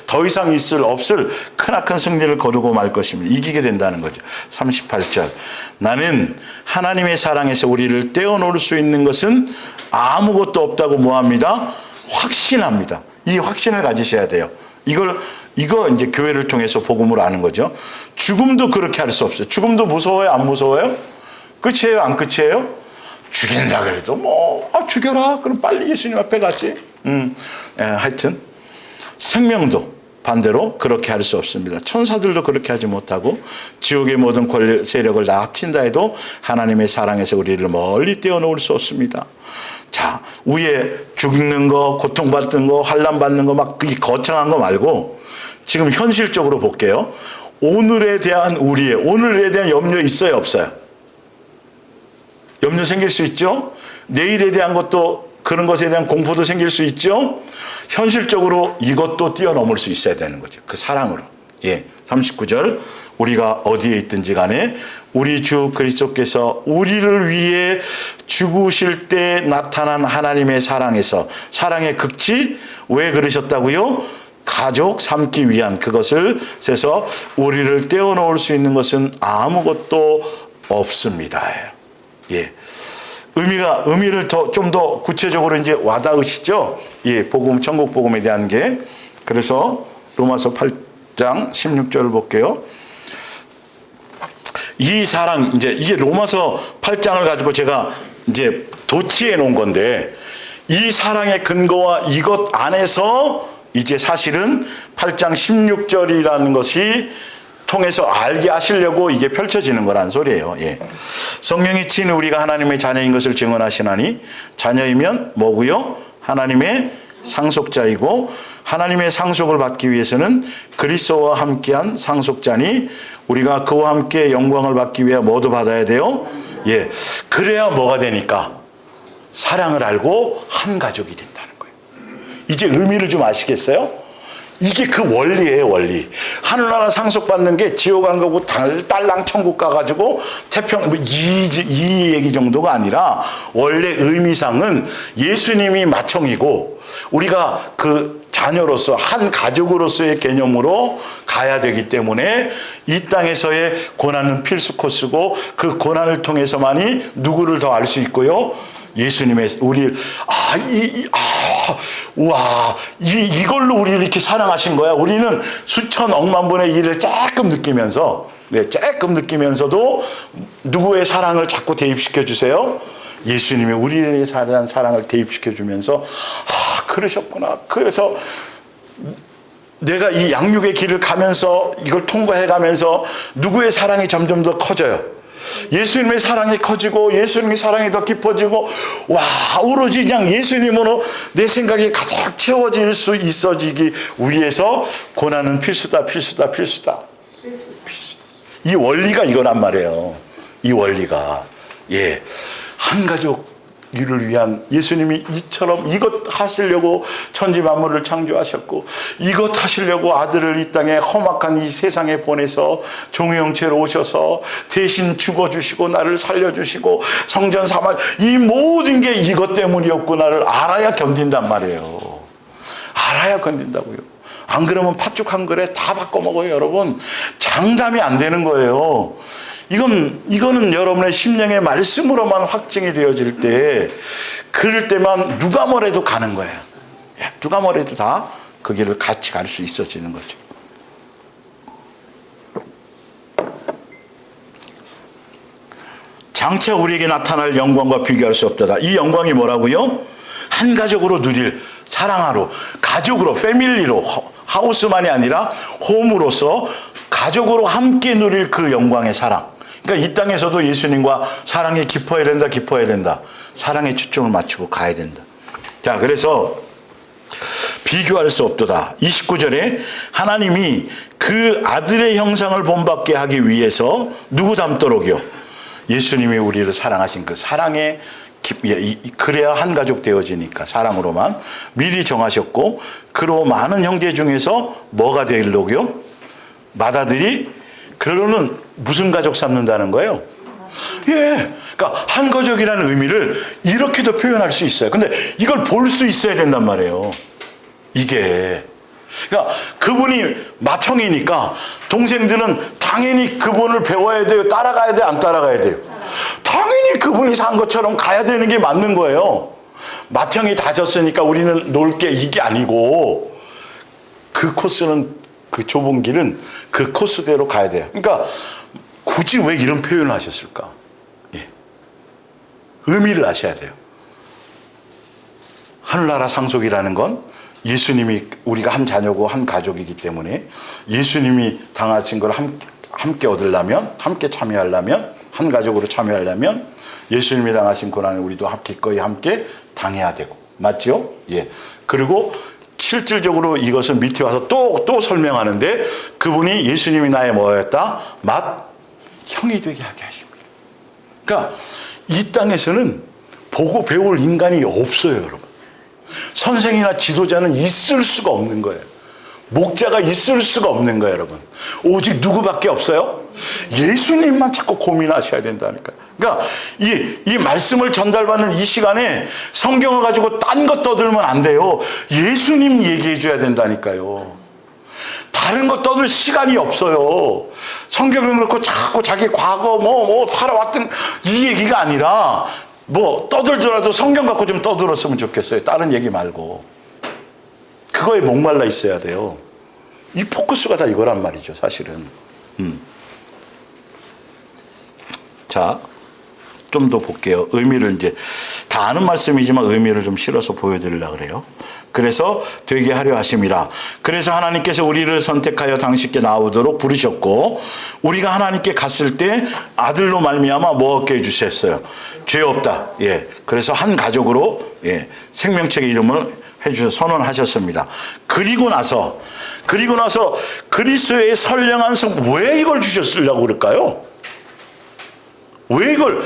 더 이상 없을 크나큰 승리를 거두고 말 것입니다. 이기게 된다는 거죠. 38절. 나는 하나님의 사랑에서 우리를 떼어놓을 수 있는 것은 아무것도 없다고 뭐합니다? 확신합니다. 이 확신을 가지셔야 돼요. 이거 이제 교회를 통해서 복음을 아는 거죠. 죽음도 그렇게 할 수 없어요. 죽음도 무서워요? 안 무서워요? 끝이에요? 안 끝이에요? 죽인다 그래도 죽여라. 그럼 빨리 예수님 앞에 가지. 하여튼 생명도 반대로 그렇게 할 수 없습니다. 천사들도 그렇게 하지 못하고 지옥의 모든 권력 세력을 다 합친다 해도 하나님의 사랑에서 우리를 멀리 떼어놓을 수 없습니다. 자, 위에 죽는 거, 고통받는 거, 환난받는 거 막 거창한 거 말고 지금 현실적으로 볼게요. 오늘에 대한 오늘에 대한 염려 있어요, 없어요? 염려 생길 수 있죠? 내일에 대한 것도 그런 것에 대한 공포도 생길 수 있죠? 현실적으로 이것도 뛰어넘을 수 있어야 되는 거죠. 그 사랑으로. 39절. 우리가 어디에 있든지 간에 우리 주 그리스도께서 우리를 위해 죽으실 때 나타난 하나님의 사랑에서 사랑의 극치 왜 그러셨다고요? 가족 삼기 위한 그것을 세서 우리를 떼어놓을 수 있는 것은 아무것도 없습니다. 의미를 좀 더 구체적으로 이제 와닿으시죠? 복음, 천국 복음에 대한 게. 그래서 로마서 8장 16절을 볼게요. 이 사랑, 이게 로마서 8장을 가지고 제가 이제 도치해 놓은 건데, 이 사랑의 근거와 이것 안에서 이제 사실은 8장 16절이라는 것이 통해서 알게 하시려고 이게 펼쳐지는 거란 소리예요. 성령이 친히 우리가 하나님의 자녀인 것을 증언하시나니 자녀이면 뭐고요? 하나님의 상속자이고 하나님의 상속을 받기 위해서는 그리스도와 함께한 상속자니 우리가 그와 함께 영광을 받기 위해 뭐도 받아야 돼요? 그래야 뭐가 되니까? 사랑을 알고 한 가족이 된다는 거예요. 이제 의미를 좀 아시겠어요? 이게 그 원리예요, 원리. 하늘나라 상속받는 게 지옥 안 가고 딸랑 천국 가가지고 태평, 이 얘기 정도가 아니라 원래 의미상은 예수님이 마청이고 우리가 그 자녀로서 한 가족으로서의 개념으로 가야 되기 때문에 이 땅에서의 고난은 필수 코스고 그 고난을 통해서만이 누구를 더 알 수 있고요. 예수님의 이걸로 우리를 이렇게 사랑하신 거야. 우리는 수천 억만 분의 일을 조금 느끼면서도 누구의 사랑을 자꾸 대입시켜 주세요? 예수님이 우리에 대한 사랑을 대입시켜 주면서 그러셨구나. 그래서 내가 이 양육의 길을 가면서 이걸 통과해 가면서 누구의 사랑이 점점 더 커져요. 예수님의 사랑이 커지고 예수님의 사랑이 더 깊어지고 오로지 그냥 예수님으로 내 생각이 가득 채워질 수 있어지기 위해서 고난은 필수다. 이 원리가 이거란 말이에요. 이 원리가 한 가족 이를 위한 예수님이 이것 하시려고 천지 만물을 창조하셨고 이것 하시려고 아들을 이 땅에 험악한 이 세상에 보내서 종의 형체로 오셔서 대신 죽어주시고 나를 살려주시고 성전 삼아 이 모든 게 이것 때문이었구나를 알아야 견딘단 말이에요. 알아야 견딘다고요. 안 그러면 팥죽 한 그릇 다 바꿔 먹어요, 여러분. 장담이 안 되는 거예요. 이거는 여러분의 심령의 말씀으로만 확증이 되어질 때, 그럴 때만 누가 뭐래도 가는 거예요. 누가 뭐래도 다 그 길을 같이 갈 수 있어지는 거죠. 장차 우리에게 나타날 영광과 비교할 수 없도다. 이 영광이 뭐라고요? 한 가족으로 누릴 사랑하로, 가족으로, 패밀리로, 하우스만이 아니라 홈으로서 가족으로 함께 누릴 그 영광의 사랑. 그러니까 이 땅에서도 예수님과 사랑에 깊어야 된다. 사랑에 초점을 맞추고 가야 된다. 자, 그래서 비교할 수 없도다. 29절에 하나님이 그 아들의 형상을 본받게 하기 위해서 누구 닮도록이요? 예수님이 우리를 사랑하신 그 사랑에 그래야 한 가족 되어지니까 사랑으로만 미리 정하셨고, 그로 많은 형제 중에서 뭐가 되려고요? 맏아들이. 그러로는 무슨 가족 삼는다는 거예요? 그러니까 한 가족이라는 의미를 이렇게도 표현할 수 있어요. 근데 이걸 볼 수 있어야 된단 말이에요. 이게. 그러니까 그분이 맏형이니까 동생들은 당연히 그분을 배워야 돼요? 따라가야 돼요? 안 따라가야 돼요? 당연히 그분이 산 것처럼 가야 되는 게 맞는 거예요. 맏형이 다 졌으니까 우리는 놀 게 이게 아니고, 그 코스는, 그 좁은 길은 그 코스대로 가야 돼요. 그러니까 굳이 왜 이런 표현을 하셨을까? 의미를 아셔야 돼요. 하늘나라 상속이라는 건 예수님이, 우리가 한 자녀고 한 가족이기 때문에 예수님이 당하신 걸 함께 얻으려면, 함께 참여하려면, 한 가족으로 참여하려면 예수님이 당하신 고난을 우리도 기꺼이 함께 당해야 되고, 맞죠? 그리고 실질적으로 이것은 밑에 와서 또 설명하는데, 그분이 예수님이 나의 뭐였다? 맏형이 되게 하게 하십니다. 그러니까 이 땅에서는 보고 배울 인간이 없어요, 여러분. 선생이나 지도자는 있을 수가 없는 거예요. 목자가 있을 수가 없는 거예요, 여러분. 오직 누구밖에 없어요? 예수님만 자꾸 고민하셔야 된다니까요. 그러니까 이 말씀을 전달받는 이 시간에 성경을 가지고 딴 것 떠들면 안 돼요. 예수님 얘기해 줘야 된다니까요. 다른 거 떠들 시간이 없어요. 성경을 놓고 자꾸 자기 과거 살아왔던 이 얘기가 아니라, 떠들더라도 성경 갖고 좀 떠들었으면 좋겠어요. 다른 얘기 말고. 그거에 목말라 있어야 돼요. 이 포커스가 다 이거란 말이죠, 사실은. 자, 좀 더 볼게요. 의미를 이제 다 아는 말씀이지만 의미를 좀 실어서 보여드리려고 그래요. 그래서 되게 하려 하심이라. 그래서 하나님께서 우리를 선택하여 당신께 나오도록 부르셨고, 우리가 하나님께 갔을 때 아들로 말미암아 뭐 얻게 해주셨어요? 죄 없다. 그래서 한 가족으로 생명책의 이름을 해주셔서 선언하셨습니다. 그리고 나서 그리스도의 선량한 성, 왜 이걸 주셨으려고 그럴까요? 왜 이걸?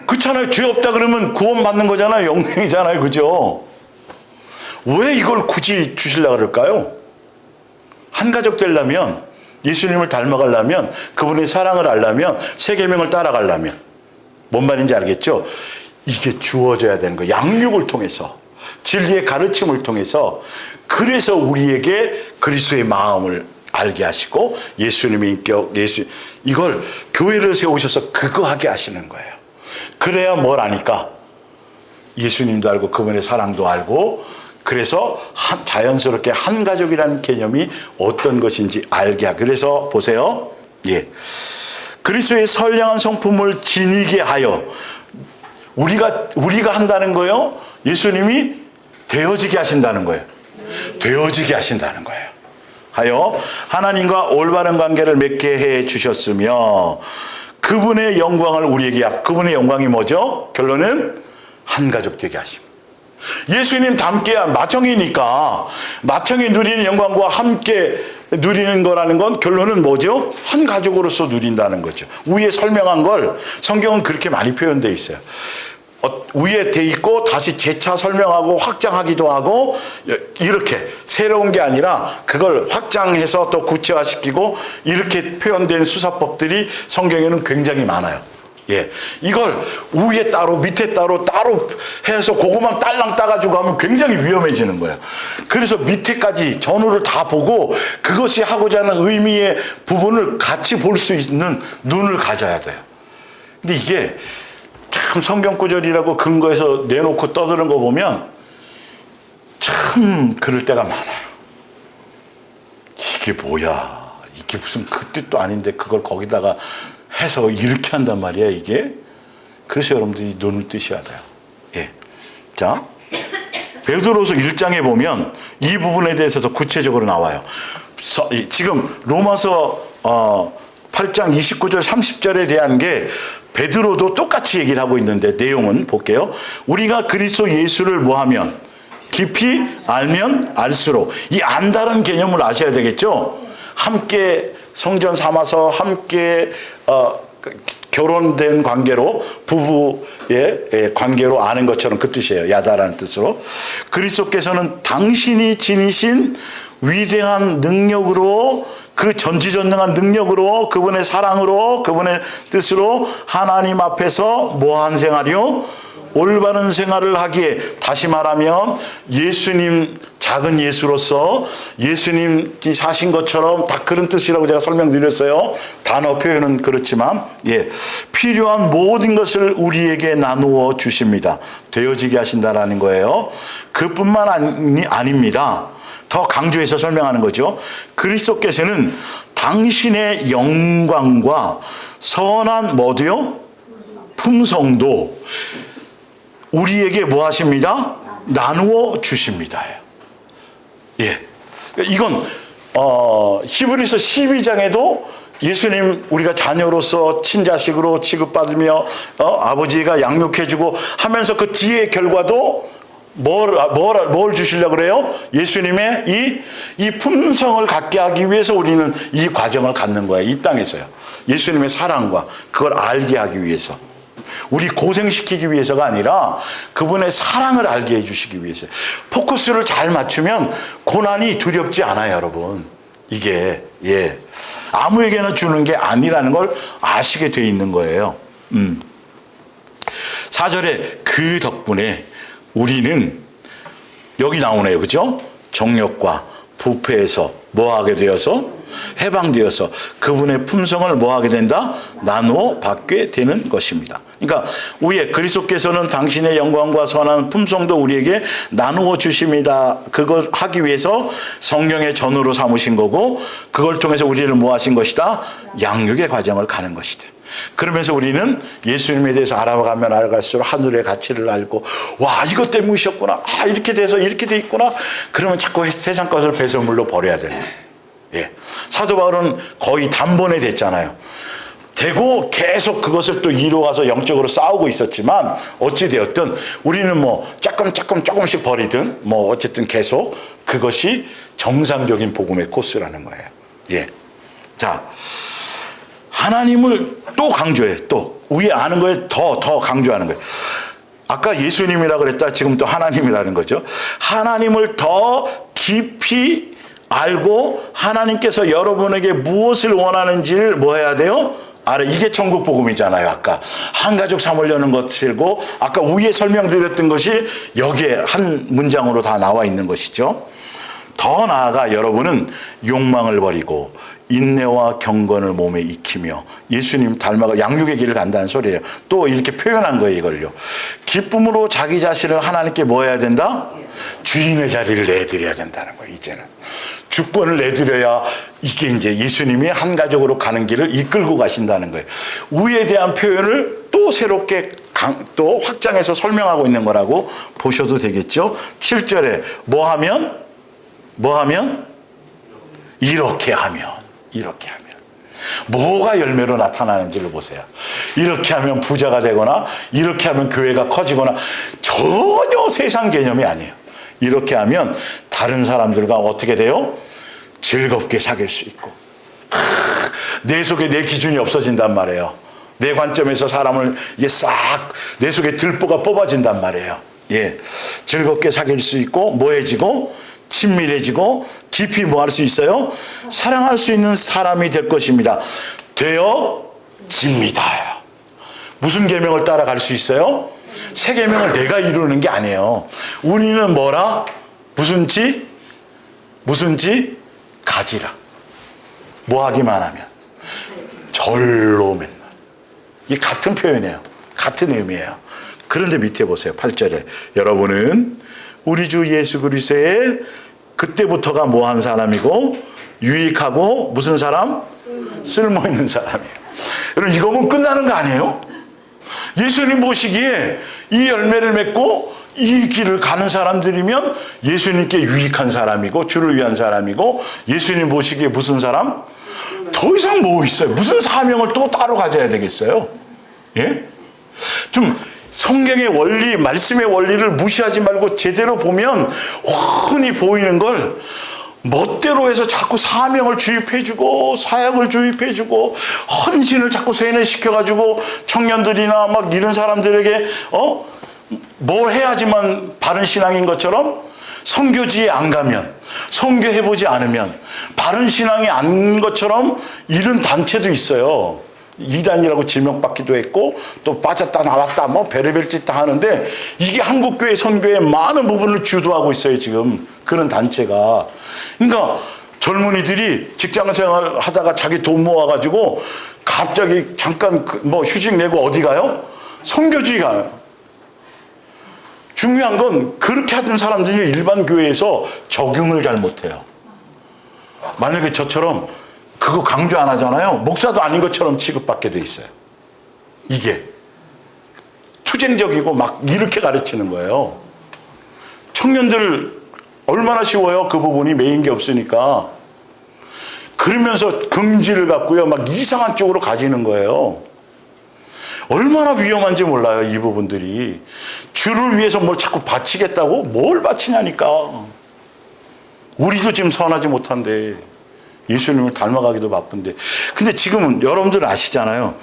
그렇잖아요. 죄 없다 그러면 구원받는 거잖아요. 영생이잖아요. 그죠? 왜 이걸 굳이 주시려고 그럴까요? 한 가족 되려면, 예수님을 닮아가려면, 그분의 사랑을 알려면, 세 계명을 따라가려면, 뭔 말인지 알겠죠? 이게 주어져야 되는 거예요. 양육을 통해서, 진리의 가르침을 통해서. 그래서 우리에게 그리스도의 마음을 알게 하시고, 예수님의 인격, 이걸 교회를 세우셔서 그거 하게 하시는 거예요. 그래야 뭘 아니까? 예수님도 알고 그분의 사랑도 알고, 그래서 자연스럽게 한 가족이라는 개념이 어떤 것인지 알게 하고. 그래서 보세요. 그리스도의 선량한 성품을 지니게 하여, 우리가 한다는 거예요? 예수님이 되어지게 하신다는 거예요. 되어지게 하신다는 거예요. 하여 하나님과 올바른 관계를 맺게 해 주셨으며, 그분의 영광을 우리에게, 그분의 영광이 뭐죠? 결론은 한 가족 되게 하십니다. 예수님 닮게 한 맏형이니까 맏형이 누리는 영광과 함께 누리는 거라는 건 결론은 뭐죠? 한 가족으로서 누린다는 거죠. 위에 설명한 걸 성경은 그렇게 많이 표현되어 있어요. 위에 돼 있고 다시 재차 설명하고 확장하기도 하고, 이렇게 새로운 게 아니라 그걸 확장해서 또 구체화시키고, 이렇게 표현된 수사법들이 성경에는 굉장히 많아요. 예, 이걸 위에 따로 밑에 따로 해서 그것만 딸랑 따가지고 하면 굉장히 위험해지는 거예요. 그래서 밑에까지 전후를 다 보고 그것이 하고자 하는 의미의 부분을 같이 볼 수 있는 눈을 가져야 돼요. 근데 이게 참 성경 구절이라고 근거해서 내놓고 떠드는 거 보면 참 그럴 때가 많아요. 이게 뭐야? 이게 무슨 그 뜻도 아닌데 그걸 거기다가 해서 이렇게 한단 말이야, 이게. 그래서 여러분들이 눈을 뜨셔야 돼요. 예. 자, 베드로서 1장에 보면 이 부분에 대해서 더 구체적으로 나와요. 지금 로마서 8장 29절 30절에 대한 게 베드로도 똑같이 얘기를 하고 있는데 내용은 볼게요. 우리가 그리스도 예수를 뭐하면 깊이 알면 알수록, 이 안다는 개념을 아셔야 되겠죠. 함께 성전 삼아서 함께 결혼된 관계로, 부부의 관계로 아는 것처럼 그 뜻이에요. 야다라는 뜻으로. 그리스도께서는 당신이 지니신 위대한 능력으로, 그 전지전능한 능력으로, 그분의 사랑으로, 그분의 뜻으로 하나님 앞에서 뭐한 생활이요? 올바른 생활을 하기에, 다시 말하면 예수님, 작은 예수로서 예수님이 사신 것처럼, 다 그런 뜻이라고 제가 설명드렸어요. 단어 표현은 그렇지만, 예, 필요한 모든 것을 우리에게 나누어 주십니다. 되어지게 하신다라는 거예요. 그뿐만 아닙니다. 더 강조해서 설명하는 거죠. 그리스도께서는 당신의 영광과 선한 뭐도요? 품성도 우리에게 뭐 하십니다? 나누어 주십니다. 예. 이건, 히브리서 12장에도 예수님 우리가 자녀로서 친자식으로 취급받으며, 아버지가 양육해주고 하면서 그 뒤의 결과도 뭘 주시려고 그래요? 예수님의 이 품성을 갖게 하기 위해서 우리는 이 과정을 갖는 거예요. 이 땅에서요. 예수님의 사랑과 그걸 알게 하기 위해서. 우리 고생시키기 위해서가 아니라 그분의 사랑을 알게 해주시기 위해서. 포커스를 잘 맞추면 고난이 두렵지 않아요, 여러분. 이게, 예. 아무에게나 주는 게 아니라는 걸 아시게 돼 있는 거예요. 4절에 그 덕분에 우리는, 여기 나오네요. 그죠? 정욕과 부패에서 뭐하게 되어서? 해방되어서 그분의 품성을 뭐하게 된다? 나누어 받게 되는 것입니다. 그러니까 위에 그리스도께서는 당신의 영광과 선한 품성도 우리에게 나누어 주십니다. 그걸 하기 위해서 성령의 전으로 삼으신 거고, 그걸 통해서 우리를 뭐 하신 것이다? 양육의 과정을 가는 것이다. 그러면서 우리는 예수님에 대해서 알아가면 알아갈수록 하늘의 가치를 알고, 와, 이것 때문이셨구나. 아, 이렇게 돼서 이렇게 돼 있구나. 그러면 자꾸 세상 것을 배설물로 버려야 되는 거예요. 예. 사도 바울은 거의 단번에 됐잖아요. 되고 계속 그것을 또 이루어가서 영적으로 싸우고 있었지만, 어찌되었든 우리는 뭐 조금씩 버리든 뭐 어쨌든 계속 그것이 정상적인 복음의 코스라는 거예요. 예. 자, 하나님을 또 강조해. 또 위에 아는 거에 더 강조하는 거예요. 아까 예수님이라고 그랬다, 지금 또 하나님이라는 거죠. 하나님을 더 깊이 알고 하나님께서 여러분에게 무엇을 원하는지를 뭐 해야 돼요? 알아. 이게 천국 복음이잖아요. 아까 한가족 삼으려는 것이고, 아까 위에 설명드렸던 것이 여기에 한 문장으로 다 나와 있는 것이죠. 더 나아가 여러분은 욕망을 버리고 인내와 경건을 몸에 익히며 예수님 닮아가 양육의 길을 간다는 소리예요. 또 이렇게 표현한 거예요, 이걸요. 기쁨으로 자기 자신을 하나님께 뭐 해야 된다? 주인의 자리를 내드려야 된다는 거예요, 이제는. 주권을 내드려야 이게 이제 예수님이 한 가족으로 가는 길을 이끌고 가신다는 거예요. 위에 대한 표현을 또 새롭게 또 확장해서 설명하고 있는 거라고 보셔도 되겠죠. 7절에 뭐 하면? 이렇게 하면. 뭐가 열매로 나타나는지를 보세요. 이렇게 하면 부자가 되거나, 이렇게 하면 교회가 커지거나, 전혀 세상 개념이 아니에요. 이렇게 하면 다른 사람들과 어떻게 돼요? 즐겁게 사귈 수 있고, 내 속에 내 기준이 없어진단 말이에요. 내 관점에서 사람을 이게 싹 내 속에 들보가 뽑아진단 말이에요. 예, 즐겁게 사귈 수 있고, 뭐해지고, 친밀해지고, 깊이 뭐 할 수 있어요? 사랑할 수 있는 사람이 될 것입니다. 되어집니다. 무슨 계명을 따라갈 수 있어요? 새 계명을 내가 이루는 게 아니에요. 우리는 뭐라? 무슨 지 가지라. 뭐 하기만 하면 절로 맨날. 이게 같은 표현이에요. 같은 의미예요. 그런데 밑에 보세요. 8절에 여러분은 우리 주 예수 그리스도의 그때부터가 뭐한 사람이고 유익하고 무슨 사람? 쓸모있는 사람이에요. 여러분 이거면 끝나는 거 아니에요? 예수님 보시기에 이 열매를 맺고 이 길을 가는 사람들이면 예수님께 유익한 사람이고 주를 위한 사람이고 예수님 보시기에 무슨 사람? 더 이상 뭐 있어요? 무슨 사명을 또 따로 가져야 되겠어요? 예? 좀 성경의 원리, 말씀의 원리를 무시하지 말고 제대로 보면 훤히 보이는 걸 멋대로 해서 자꾸 사명을 주입해주고 사역을 주입해주고 헌신을 자꾸 세뇌시켜가지고 청년들이나 막 이런 사람들에게 뭘 해야지만 바른 신앙인 것처럼 선교지에 안 가면 선교해보지 않으면 바른 신앙이 아닌 것처럼 이런 단체도 있어요. 이단이라고 지명받기도 했고 또 빠졌다 나왔다 뭐 별의별 짓 다 하는데 이게 한국교회 선교의 많은 부분을 주도하고 있어요. 지금 그런 단체가. 그러니까 젊은이들이 직장생활 하다가 자기 돈 모아가지고 갑자기 잠깐 뭐 휴직 내고 어디 가요? 선교지 가요. 중요한 건 그렇게 하던 사람들이 일반 교회에서 적용을 잘 못해요. 만약에 저처럼 그거 강조 안 하잖아요. 목사도 아닌 것처럼 취급받게 돼 있어요. 이게 투쟁적이고 막 이렇게 가르치는 거예요. 청년들 얼마나 쉬워요. 그 부분이 메인 게 없으니까. 그러면서 긍지를 갖고요. 막 이상한 쪽으로 가지는 거예요. 얼마나 위험한지 몰라요. 이 부분들이. 주를 위해서 뭘 자꾸 바치겠다고? 뭘 바치냐니까. 우리도 지금 선하지 못한데 예수님을 닮아가기도 바쁜데. 근데 지금은 여러분들 아시잖아요.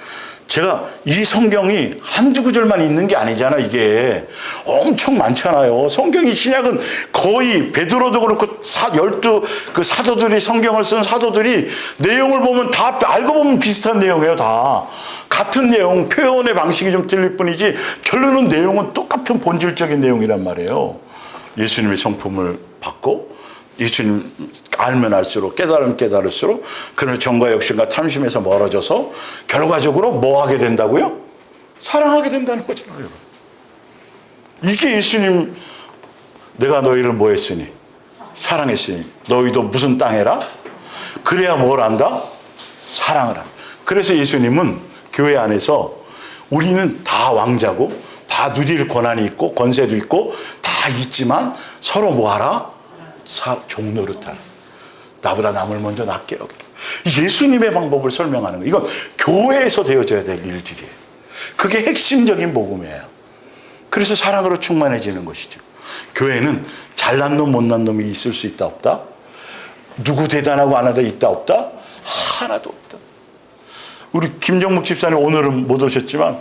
제가 이 성경이 한두 구절만 있는 게 아니잖아요. 이게 엄청 많잖아요. 성경이 신약은 거의 베드로도 그렇고 12 그 사도들이 성경을 쓴 사도들이 내용을 보면 다 알고 보면 비슷한 내용이에요. 다 같은 내용, 표현의 방식이 좀 틀릴 뿐이지 결론은 내용은 똑같은 본질적인 내용이란 말이에요. 예수님의 성품을 받고 예수님 알면 알수록 깨달으면 깨달을수록 그는 정과 욕심과 탐심에서 멀어져서 결과적으로 뭐 하게 된다고요? 사랑하게 된다는 거잖아요. 이게 예수님 내가 너희를 뭐 했으니? 사랑했으니 너희도 무슨 땅 해라? 그래야 뭘 한다? 사랑을 한다. 그래서 예수님은 교회 안에서 우리는 다 왕자고 다 누릴 권한이 있고 권세도 있고 다 있지만 서로 뭐 하라? 종노릇하라. 나보다 남을 먼저 낫게 여겨. 예수님의 방법을 설명하는 거예요. 이건 교회에서 되어져야 될 일들이에요. 그게 핵심적인 복음이에요. 그래서 사랑으로 충만해지는 것이죠. 교회는 잘난 놈 못난 놈이 있을 수 있다 없다? 누구 대단하고 안 하다 있다 없다? 하나도 없다. 우리 김정묵 집사님 오늘은 못 오셨지만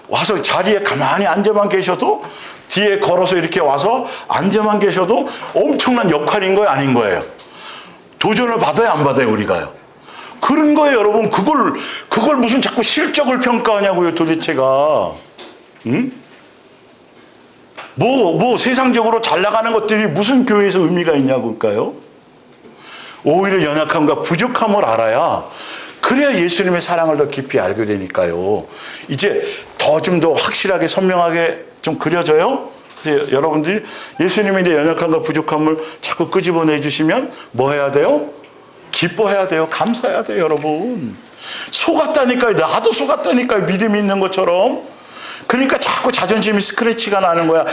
와서 자리에 가만히 앉아만 계셔도 뒤에 걸어서 이렇게 와서 앉아만 계셔도 엄청난 역할인 거예요, 아닌 거예요? 도전을 받아야 안 받아요, 우리가요? 그런 거예요, 여러분. 그걸 무슨 자꾸 실적을 평가하냐고요, 도대체가. 응? 뭐 세상적으로 잘 나가는 것들이 무슨 교회에서 의미가 있냐고일까요? 오히려 연약함과 부족함을 알아야 그래야 예수님의 사랑을 더 깊이 알게 되니까요. 이제 좀 더 확실하게 선명하게 좀 그려져요? 여러분들이 예수님의 이제 연약함과 부족함을 자꾸 끄집어내 주시면 뭐 해야 돼요? 기뻐해야 돼요. 감사해야 돼요, 여러분. 속았다니까요. 나도 속았다니까요. 믿음이 있는 것처럼. 그러니까 자꾸 자존심이 스크래치가 나는 거야.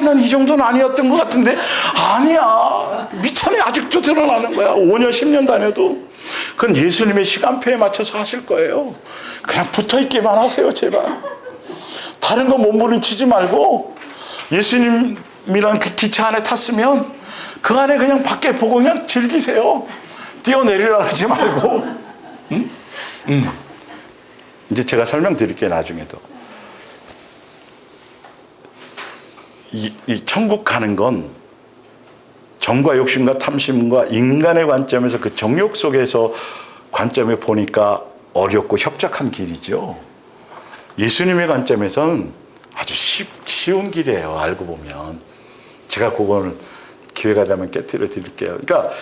난 이 정도는 아니었던 것 같은데. 아니야. 미천이 아직도 드러나는 거야. 5년, 10년 다녀도. 그건 예수님의 시간표에 맞춰서 하실 거예요. 그냥 붙어있기만 하세요, 제발. 다른 거 몸부림치지 말고 예수님이란 그 기차 안에 탔으면 그 안에 그냥 밖에 보고 그냥 즐기세요. 뛰어내리려고 하지 말고. 이제 제가 설명드릴게요, 나중에도. 이 천국 가는 건 정과 욕심과 탐심과 인간의 관점에서 그 정욕 속에서 관점에 보니까 어렵고 협착한 길이죠. 예수님의 관점에서는 아주 쉬운 길이에요. 알고 보면. 제가 그거는 기회가 되면 깨뜨려 드릴게요. 그러니까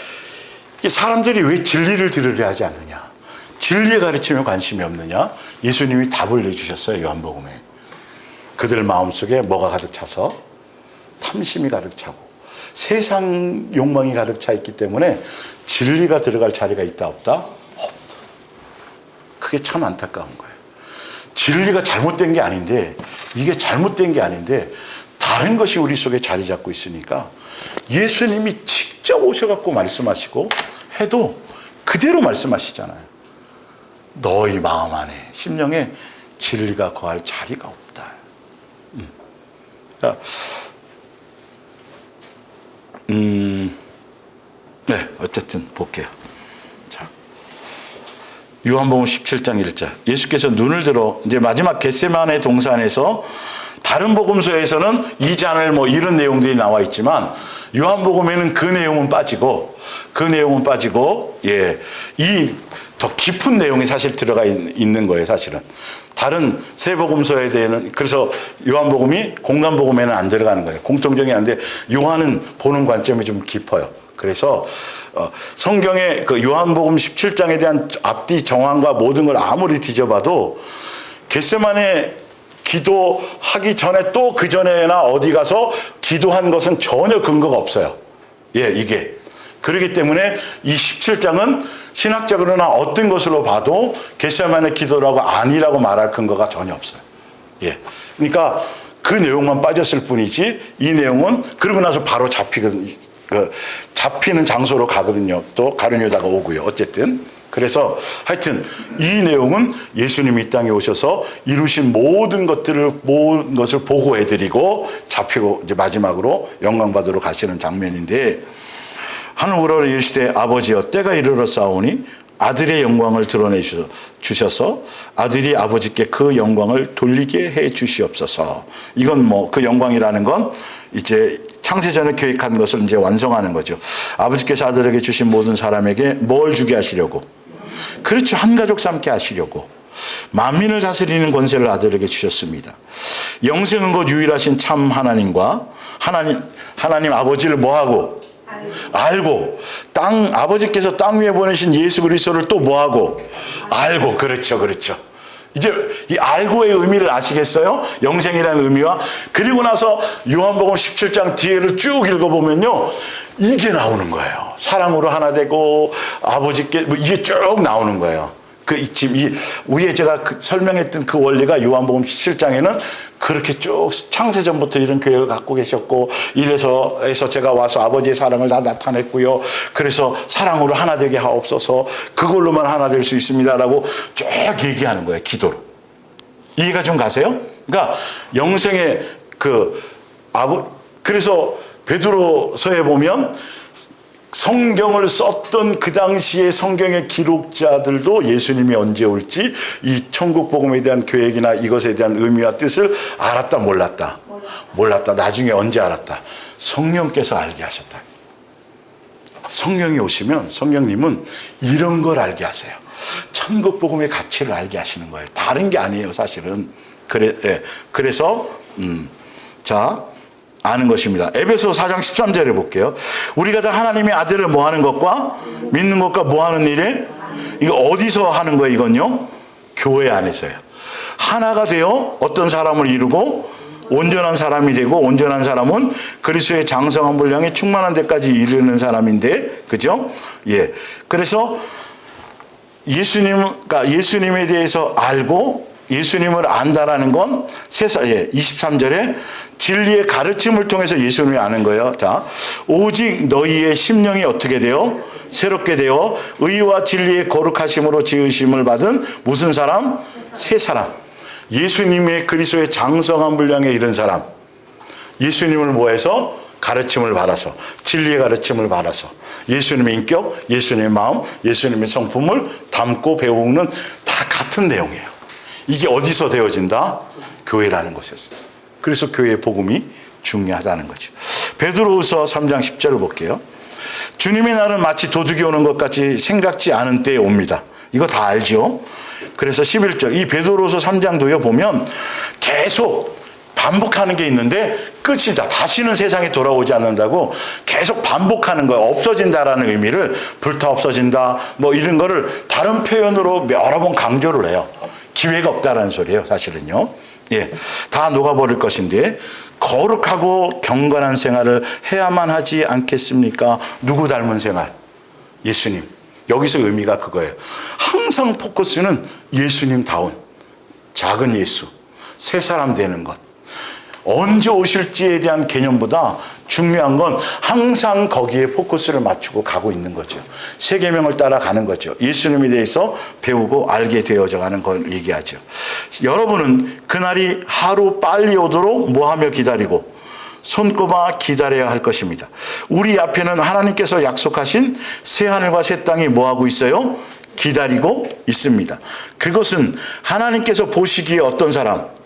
사람들이 왜 진리를 들으려 하지 않느냐? 진리의 가르침에 관심이 없느냐? 예수님이 답을 내주셨어요. 요한복음에. 그들 마음속에 뭐가 가득 차서? 탐심이 가득 차고 세상 욕망이 가득 차 있기 때문에 진리가 들어갈 자리가 있다 없다? 없다. 그게 참 안타까운 거예요. 진리가 잘못된 게 아닌데, 이게 잘못된 게 아닌데 다른 것이 우리 속에 자리 잡고 있으니까 예수님이 직접 오셔갖고 말씀하시고 해도 그대로 말씀하시잖아요. 너희 마음 안에, 심령에 진리가 거할 자리가 없다. 네, 어쨌든 볼게요. 자, 요한복음 17장 1절. 예수께서 눈을 들어 이제 마지막 겟세마네 동산에서 다른 복음서에서는 이 잔을 뭐 이런 내용들이 나와 있지만 요한복음에는 그 내용은 빠지고 예, 이 더 깊은 내용이 사실 들어가 있는 거예요, 사실은. 다른 세 복음서에 대해서는, 그래서 요한복음이 공간복음에는 안 들어가는 거예요. 공통적이 안 돼. 요한은 보는 관점이 좀 깊어요. 그래서 성경의 그 요한복음 17장에 대한 앞뒤 정황과 모든 걸 아무리 뒤져봐도 겟세마네 기도하기 전에 또 그 전에나 어디 가서 기도한 것은 전혀 근거가 없어요. 예, 이게. 그렇기 때문에 이 17장은 신학적으로나 어떤 것으로 봐도 겟세마네 기도라고 아니라고 말할 근거가 전혀 없어요. 예. 그러니까 그 내용만 빠졌을 뿐이지 이 내용은 그러고 나서 바로 잡히는 장소로 가거든요. 또 가룟유다가 오고요. 어쨌든. 그래서 하여튼 이 내용은 예수님이 이 땅에 오셔서 이루신 모든 것을 보고해드리고 잡히고 이제 마지막으로 영광받으러 가시는 장면인데, 하늘으로 이르시되 아버지여 때가 이르렀사오니 아들의 영광을 드러내 주셔서 아들이 아버지께 그 영광을 돌리게 해 주시옵소서. 이건 뭐 그 영광이라는 건 이제 창세전에 계획한 것을 이제 완성하는 거죠. 아버지께서 아들에게 주신 모든 사람에게 뭘 주게 하시려고? 그렇죠. 한 가족 삼게 하시려고. 만민을 다스리는 권세를 아들에게 주셨습니다. 영생은 곧 유일하신 참 하나님과 하나님 아버지를 뭐하고? 알고. 아버지께서 땅 위에 보내신 예수 그리스도를 또 뭐하고? 알고. 그렇죠. 이제 이 알고의 의미를 아시겠어요? 영생이라는 의미와. 그리고 나서 요한복음 17장 뒤에를 쭉 읽어보면요, 이게 나오는 거예요. 사랑으로 하나 되고 아버지께 이게 쭉 나오는 거예요. 지금 이 위에 제가 설명했던 그 원리가 요한복음 17장에는 그렇게 쭉 창세전부터 이런 계획을 갖고 계셨고, 이래서 제가 와서 아버지의 사랑을 다 나타냈고요. 그래서 사랑으로 하나 되게 하옵소서. 그걸로만 하나 될 수 있습니다라고 쭉 얘기하는 거예요. 기도로. 이해가 좀 가세요? 그러니까 영생의 그래서 베드로서에 보면 성경을 썼던 그 당시의 성경의 기록자들도 예수님이 언제 올지 이 천국 복음에 대한 계획이나 이것에 대한 의미와 뜻을 알았다 몰랐다. 나중에 언제 알았다. 성령께서 알게 하셨다. 성령이 오시면 성령님은 이런 걸 알게 하세요. 천국 복음의 가치를 알게 하시는 거예요. 다른 게 아니에요, 사실은. 그래서 자, 아는 것입니다. 에베소 4장 13절에 볼게요. 우리가 다 하나님의 아들을 뭐하는 것과 믿는 것과 뭐하는 일에, 이거 어디서 하는 거예요? 이건요, 교회 안에서요. 하나가 되어 어떤 사람을 이루고 온전한 사람이 되고, 온전한 사람은 그리스도의 장성한 분량에 충만한 데까지 이르는 사람인데, 그죠? 예. 그래서 예수님에 대해서 알고 예수님을 안다라는 건 23절에 진리의 가르침을 통해서 예수님을 아는 거예요. 자, 오직 너희의 심령이 어떻게 되어? 새롭게 되어 의와 진리의 거룩하심으로 지으심을 받은 무슨 사람? 새 사람. 예수님의 그리스도의 장성한 분량에 이른 사람. 예수님을 뭐해서? 가르침을 받아서, 진리의 가르침을 받아서 예수님의 인격, 예수님의 마음, 예수님의 성품을 담고 배우는 다 같은 내용이에요. 이게 어디서 되어진다? 교회라는 것이었어요. 그래서 교회의 복음이 중요하다는 거죠. 베드로후서 3장 10절을 볼게요. 주님의 날은 마치 도둑이 오는 것 같이 생각지 않은 때에 옵니다. 이거 다 알죠? 그래서 11절 이 베드로서 3장도요 보면 계속 반복하는 게 있는데 끝이다. 다시는 세상에 돌아오지 않는다고 계속 반복하는 거예요. 없어진다라는 의미를 불타 없어진다 뭐 이런 거를 다른 표현으로 여러 번 강조를 해요. 기회가 없다라는 소리예요. 사실은요. 예, 다 녹아버릴 것인데 거룩하고 경건한 생활을 해야만 하지 않겠습니까? 누구 닮은 생활? 예수님. 여기서 의미가 그거예요. 항상 포커스는 예수님다운 작은 예수, 새 사람 되는 것. 언제 오실지에 대한 개념보다 중요한 건 항상 거기에 포커스를 맞추고 가고 있는 거죠. 세 계명을 따라가는 거죠. 예수님에 대해서 배우고 알게 되어져 가는 걸 얘기하죠. 여러분은 그날이 하루 빨리 오도록 뭐하며 기다리고 손꼽아 기다려야 할 것입니다. 우리 앞에는 하나님께서 약속하신 새 하늘과 새 땅이 뭐하고 있어요? 기다리고 있습니다. 그것은 하나님께서 보시기에 어떤 사람?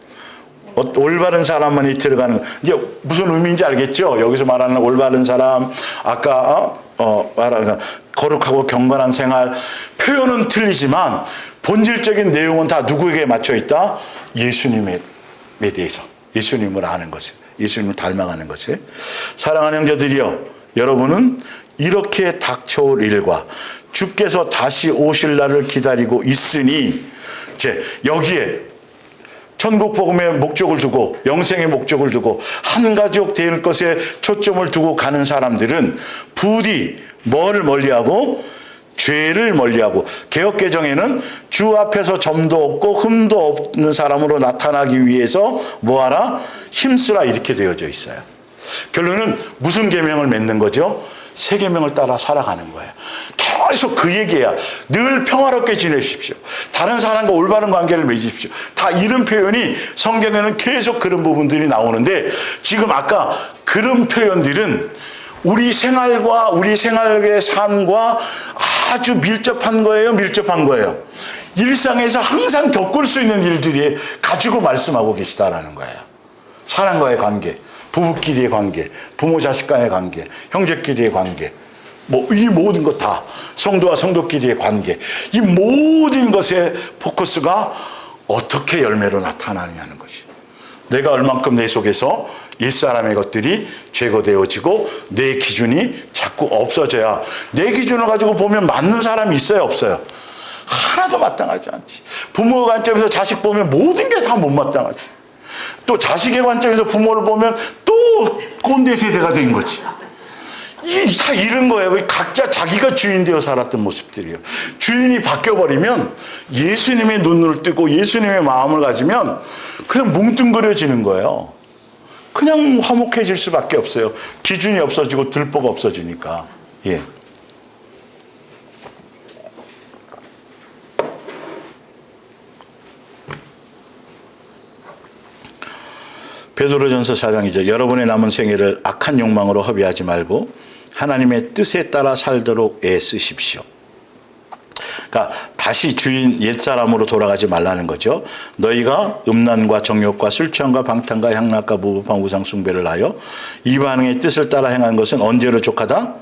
올바른 사람만이 들어가는, 이제 무슨 의미인지 알겠죠? 여기서 말하는 올바른 사람, 아까 말하는 거룩하고 경건한 생활, 표현은 틀리지만 본질적인 내용은 다 누구에게 맞춰 있다? 예수님에 대해서, 예수님을 아는 것을, 예수님을 닮아가는 것을. 사랑하는 형제들이여, 여러분은 이렇게 닥쳐올 일과 주께서 다시 오실 날을 기다리고 있으니, 여기에 천국 복음의 목적을 두고 영생의 목적을 두고 한 가족 될 것에 초점을 두고 가는 사람들은 부디 뭐를 멀리하고 죄를 멀리하고 개역개정에는 주 앞에서 점도 없고 흠도 없는 사람으로 나타나기 위해서 뭐하라? 힘쓰라 이렇게 되어져 있어요. 결론은 무슨 계명을 맺는 거죠? 새 계명을 따라 살아가는 거예요. 계속 그 얘기야. 늘 평화롭게 지내십시오. 다른 사람과 올바른 관계를 맺으십시오. 다 이런 표현이 성경에는 계속 그런 부분들이 나오는데 지금 아까 그런 표현들은 우리 생활과 우리 생활의 삶과 아주 밀접한 거예요. 밀접한 거예요. 일상에서 항상 겪을 수 있는 일들이 가지고 말씀하고 계시다라는 거예요. 사람과의 관계, 부부끼리의 관계, 부모 자식 간의 관계, 형제끼리의 관계, 뭐 이 모든 것 다 성도와 성도끼리의 관계, 이 모든 것의 포커스가 어떻게 열매로 나타나느냐는 것이. 내가 얼만큼 내 속에서 옛사람의 것들이 제거되어지고 내 기준이 자꾸 없어져야, 내 기준을 가지고 보면 맞는 사람이 있어요, 없어요? 하나도 마땅하지 않지. 부모 관점에서 자식 보면 모든 게 다 못마땅하지. 또 자식의 관점에서 부모를 보면 또 꼰대 세대가 된 거지. 다 이런 거예요. 각자 자기가 주인 되어 살았던 모습들이에요. 주인이 바뀌어버리면, 예수님의 눈을 뜨고 예수님의 마음을 가지면 그냥 뭉뚱그려지는 거예요. 그냥 화목해질 수밖에 없어요. 기준이 없어지고 들보가 없어지니까. 예. 베드로전서 4장이죠. 여러분의 남은 생애를 악한 욕망으로 허비하지 말고 하나님의 뜻에 따라 살도록 애쓰십시오. 그러니까 다시 주인 옛사람으로 돌아가지 말라는 거죠. 너희가 음란과 정욕과 술 취함과 방탕과 향락과 무법한 우상 숭배를 하여 이방의 뜻을 따라 행한 것은 언제로 족하다?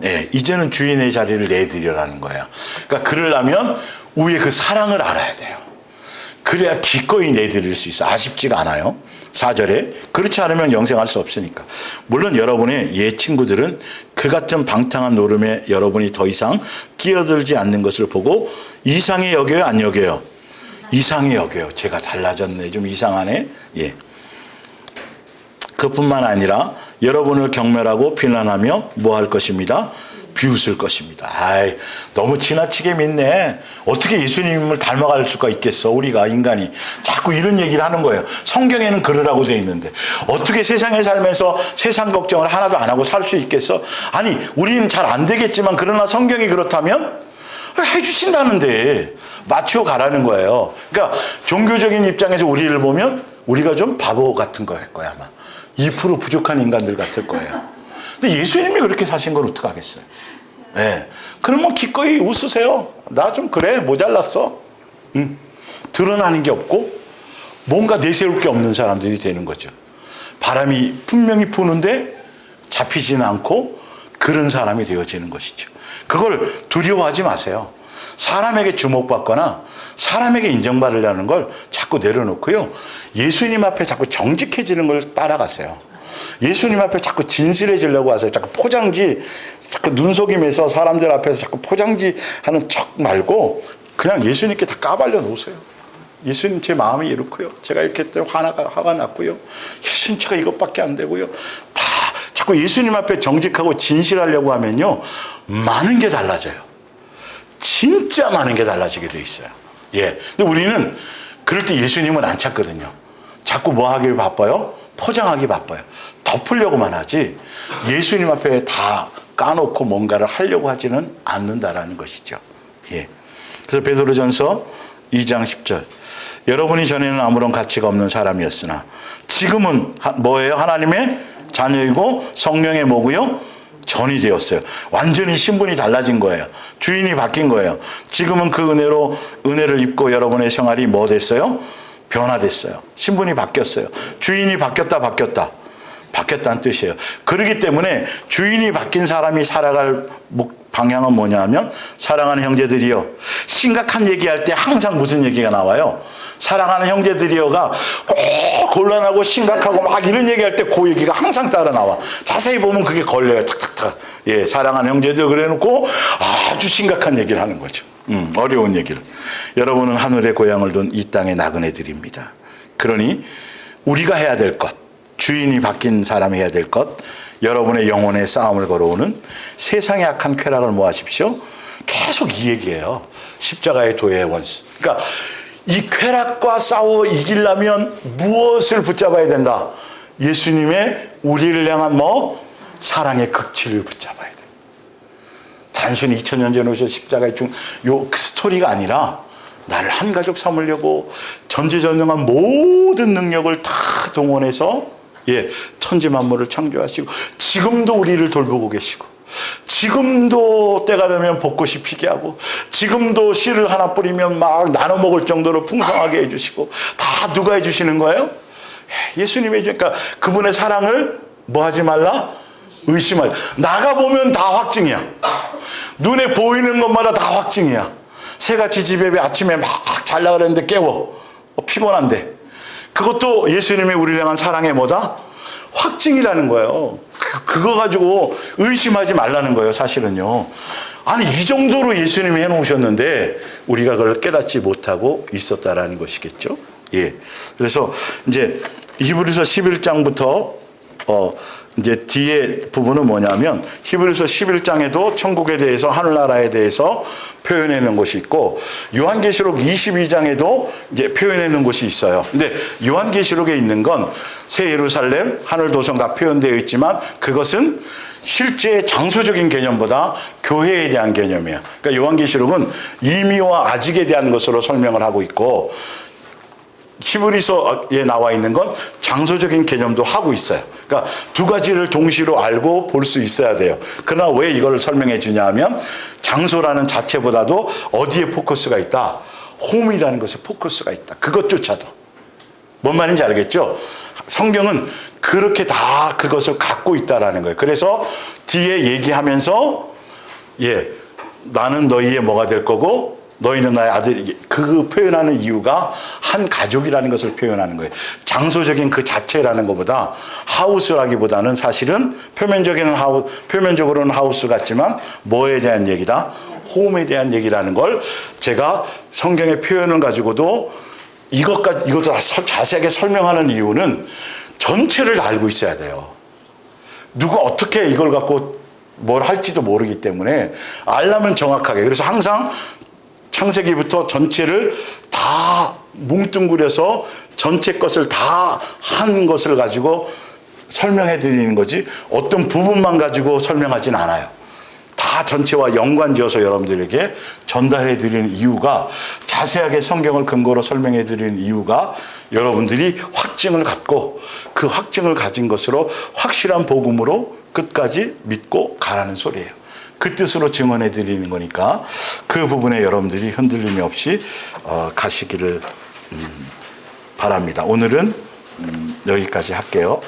네, 이제는 주인의 자리를 내드리라는 거예요. 그러니까 그러려면 우리의 그 사랑을 알아야 돼요. 그래야 기꺼이 내드릴 수 있어. 아쉽지가 않아요. 4절에 그렇지 않으면 영생할 수 없으니까. 물론 여러분의 옛 친구들은 그 같은 방탕한 노름에 여러분이 더 이상 끼어들지 않는 것을 보고 이상히 여겨요, 안 여겨요? 이상히 여겨요. 제가 달라졌네, 좀 이상하네. 예. 그뿐만 아니라 여러분을 경멸하고 비난하며 뭐 할 것입니다? 비웃을 것입니다. 아이, 너무 지나치게 믿네. 어떻게 예수님을 닮아갈 수가 있겠어, 우리가 인간이. 자꾸 이런 얘기를 하는 거예요. 성경에는 그러라고 되어 있는데 어떻게 세상에 살면서 세상 걱정을 하나도 안 하고 살 수 있겠어? 아니, 우리는 잘 안 되겠지만 그러나 성경이 그렇다면 해주신다는데 맞춰 가라는 거예요. 그러니까 종교적인 입장에서 우리를 보면 우리가 좀 바보 같은 거일 거야, 아마. 2% 부족한 인간들 같을 거예요. 근데 예수님이 그렇게 사신 걸 어떡하겠어요? 네. 그러면 기꺼이 웃으세요. 나 좀 그래, 모자랐어. 드러나는 게 없고 뭔가 내세울 게 없는 사람들이 되는 거죠. 바람이 분명히 부는데 잡히지는 않고 그런 사람이 되어지는 것이죠. 그걸 두려워하지 마세요. 사람에게 주목받거나 사람에게 인정받으려는 걸 자꾸 내려놓고요. 예수님 앞에 자꾸 정직해지는 걸 따라가세요. 예수님 앞에 자꾸 진실해지려고 하세요. 자꾸 포장지, 자꾸 눈속임에서 사람들 앞에서 자꾸 포장지 하는 척 말고 그냥 예수님께 다 까발려 놓으세요. 예수님 제 마음이 이렇고요. 제가 이렇게 화가 났고요. 예수님 제가 이것밖에 안 되고요. 다 자꾸 예수님 앞에 정직하고 진실하려고 하면요. 많은 게 달라져요. 진짜 많은 게 달라지게 돼 있어요. 예. 근데 우리는 그럴 때 예수님은 안 찾거든요. 자꾸 뭐 하길 바빠요? 포장하기 바빠요. 덮으려고만 하지 예수님 앞에 다 까놓고 뭔가를 하려고 하지는 않는다라는 것이죠. 예. 그래서 베드로전서 2장 10절. 여러분이 전에는 아무런 가치가 없는 사람이었으나 지금은 뭐예요? 하나님의 자녀이고 성령의 뭐고요? 전이 되었어요. 완전히 신분이 달라진 거예요. 주인이 바뀐 거예요. 지금은 그 은혜로 은혜를 입고 여러분의 생활이 뭐 됐어요? 변화됐어요. 신분이 바뀌었어요. 주인이 바뀌었다는 뜻이에요. 그렇기 때문에 주인이 바뀐 사람이 살아갈 방향은 뭐냐 하면 사랑하는 형제들이여. 심각한 얘기할 때 항상 무슨 얘기가 나와요? 사랑하는 형제들이여가 꼭 곤란하고 심각하고 막 이런 얘기할 때 그 얘기가 항상 따라 나와. 자세히 보면 그게 걸려요. 탁탁탁. 예, 사랑하는 형제들 그래 놓고 아주 심각한 얘기를 하는 거죠. 어려운 얘기를. 여러분은 하늘의 고향을 둔 이 땅의 나그네들입니다. 그러니 우리가 해야 될 것, 주인이 바뀐 사람이 해야 될 것, 여러분의 영혼의 싸움을 걸어오는 세상의 악한 쾌락을 모아십시오. 계속 이 얘기예요. 십자가의 도의 원수. 그러니까 이 쾌락과 싸워 이기려면 무엇을 붙잡아야 된다? 예수님의 우리를 향한 사랑의 극치를 붙잡아야 된다. 단순히 2000년 전에 오셔 십자가의 요 스토리가 아니라 나를 한 가족 삼으려고 전지전능한 모든 능력을 다 동원해서 천지 만물을 창조하시고 지금도 우리를 돌보고 계시고 지금도 때가 되면 벚꽃이 피게 하고 지금도 씨를 하나 뿌리면 막 나눠 먹을 정도로 풍성하게 해주시고 다 누가 해주시는 거예요? 예수님이 해주니까 그분의 사랑을 뭐 하지 말라? 의심하지. 나가보면 다 확증이야. 눈에 보이는 것마다 다 확증이야. 새같이 집에 아침에 막 잘라 그랬는데 깨워. 피곤한데. 그것도 예수님의 우리를 향한 사랑의 뭐다? 확증이라는 거예요. 그거 가지고 의심하지 말라는 거예요, 사실은요. 아니, 이 정도로 예수님이 해놓으셨는데 우리가 그걸 깨닫지 못하고 있었다라는 것이겠죠. 예. 그래서 이제 히브리서 11장부터 이제 뒤에 부분은 뭐냐면 히브리서 11장에도 천국에 대해서 하늘나라에 대해서 표현해 놓은 것이 있고 요한계시록 22장에도 이제 표현해 놓은 것이 있어요. 근데 요한계시록에 있는 건 새 예루살렘, 하늘 도성 다 표현되어 있지만 그것은 실제 장소적인 개념보다 교회에 대한 개념이에요. 그러니까 요한계시록은 이미와 아직에 대한 것으로 설명을 하고 있고 히브리서에 나와 있는 건 장소적인 개념도 하고 있어요. 그러니까 두 가지를 동시로 알고 볼 수 있어야 돼요. 그러나 왜 이걸 설명해 주냐 하면 장소라는 자체보다도 어디에 포커스가 있다? 홈이라는 것에 포커스가 있다. 그것조차도. 뭔 말인지 알겠죠? 성경은 그렇게 다 그것을 갖고 있다라는 거예요. 그래서 뒤에 얘기하면서 나는 너희의 뭐가 될 거고 너희는 나의 아들, 그 표현하는 이유가 한 가족이라는 것을 표현하는 거예요. 장소적인 그 자체라는 것보다 하우스라기보다는 사실은 표면적으로는 하우스 같지만 뭐에 대한 얘기다? 홈에 대한 얘기라는 걸 제가 성경의 표현을 가지고도 이것도 다 자세하게 설명하는 이유는 전체를 알고 있어야 돼요. 누가 어떻게 이걸 갖고 뭘 할지도 모르기 때문에 알려면 정확하게. 그래서 항상 창세기부터 전체를 다 뭉뚱그려서 전체 것을 다 한 것을 가지고 설명해 드리는 거지 어떤 부분만 가지고 설명하진 않아요. 다 전체와 연관지어서 여러분들에게 전달해 드리는 이유가 자세하게 성경을 근거로 설명해 드리는 이유가 여러분들이 확증을 갖고 그 확증을 가진 것으로 확실한 복음으로 끝까지 믿고 가라는 소리예요. 그 뜻으로 증언해 드리는 거니까 그 부분에 여러분들이 흔들림이 없이 가시기를 바랍니다. 오늘은 여기까지 할게요.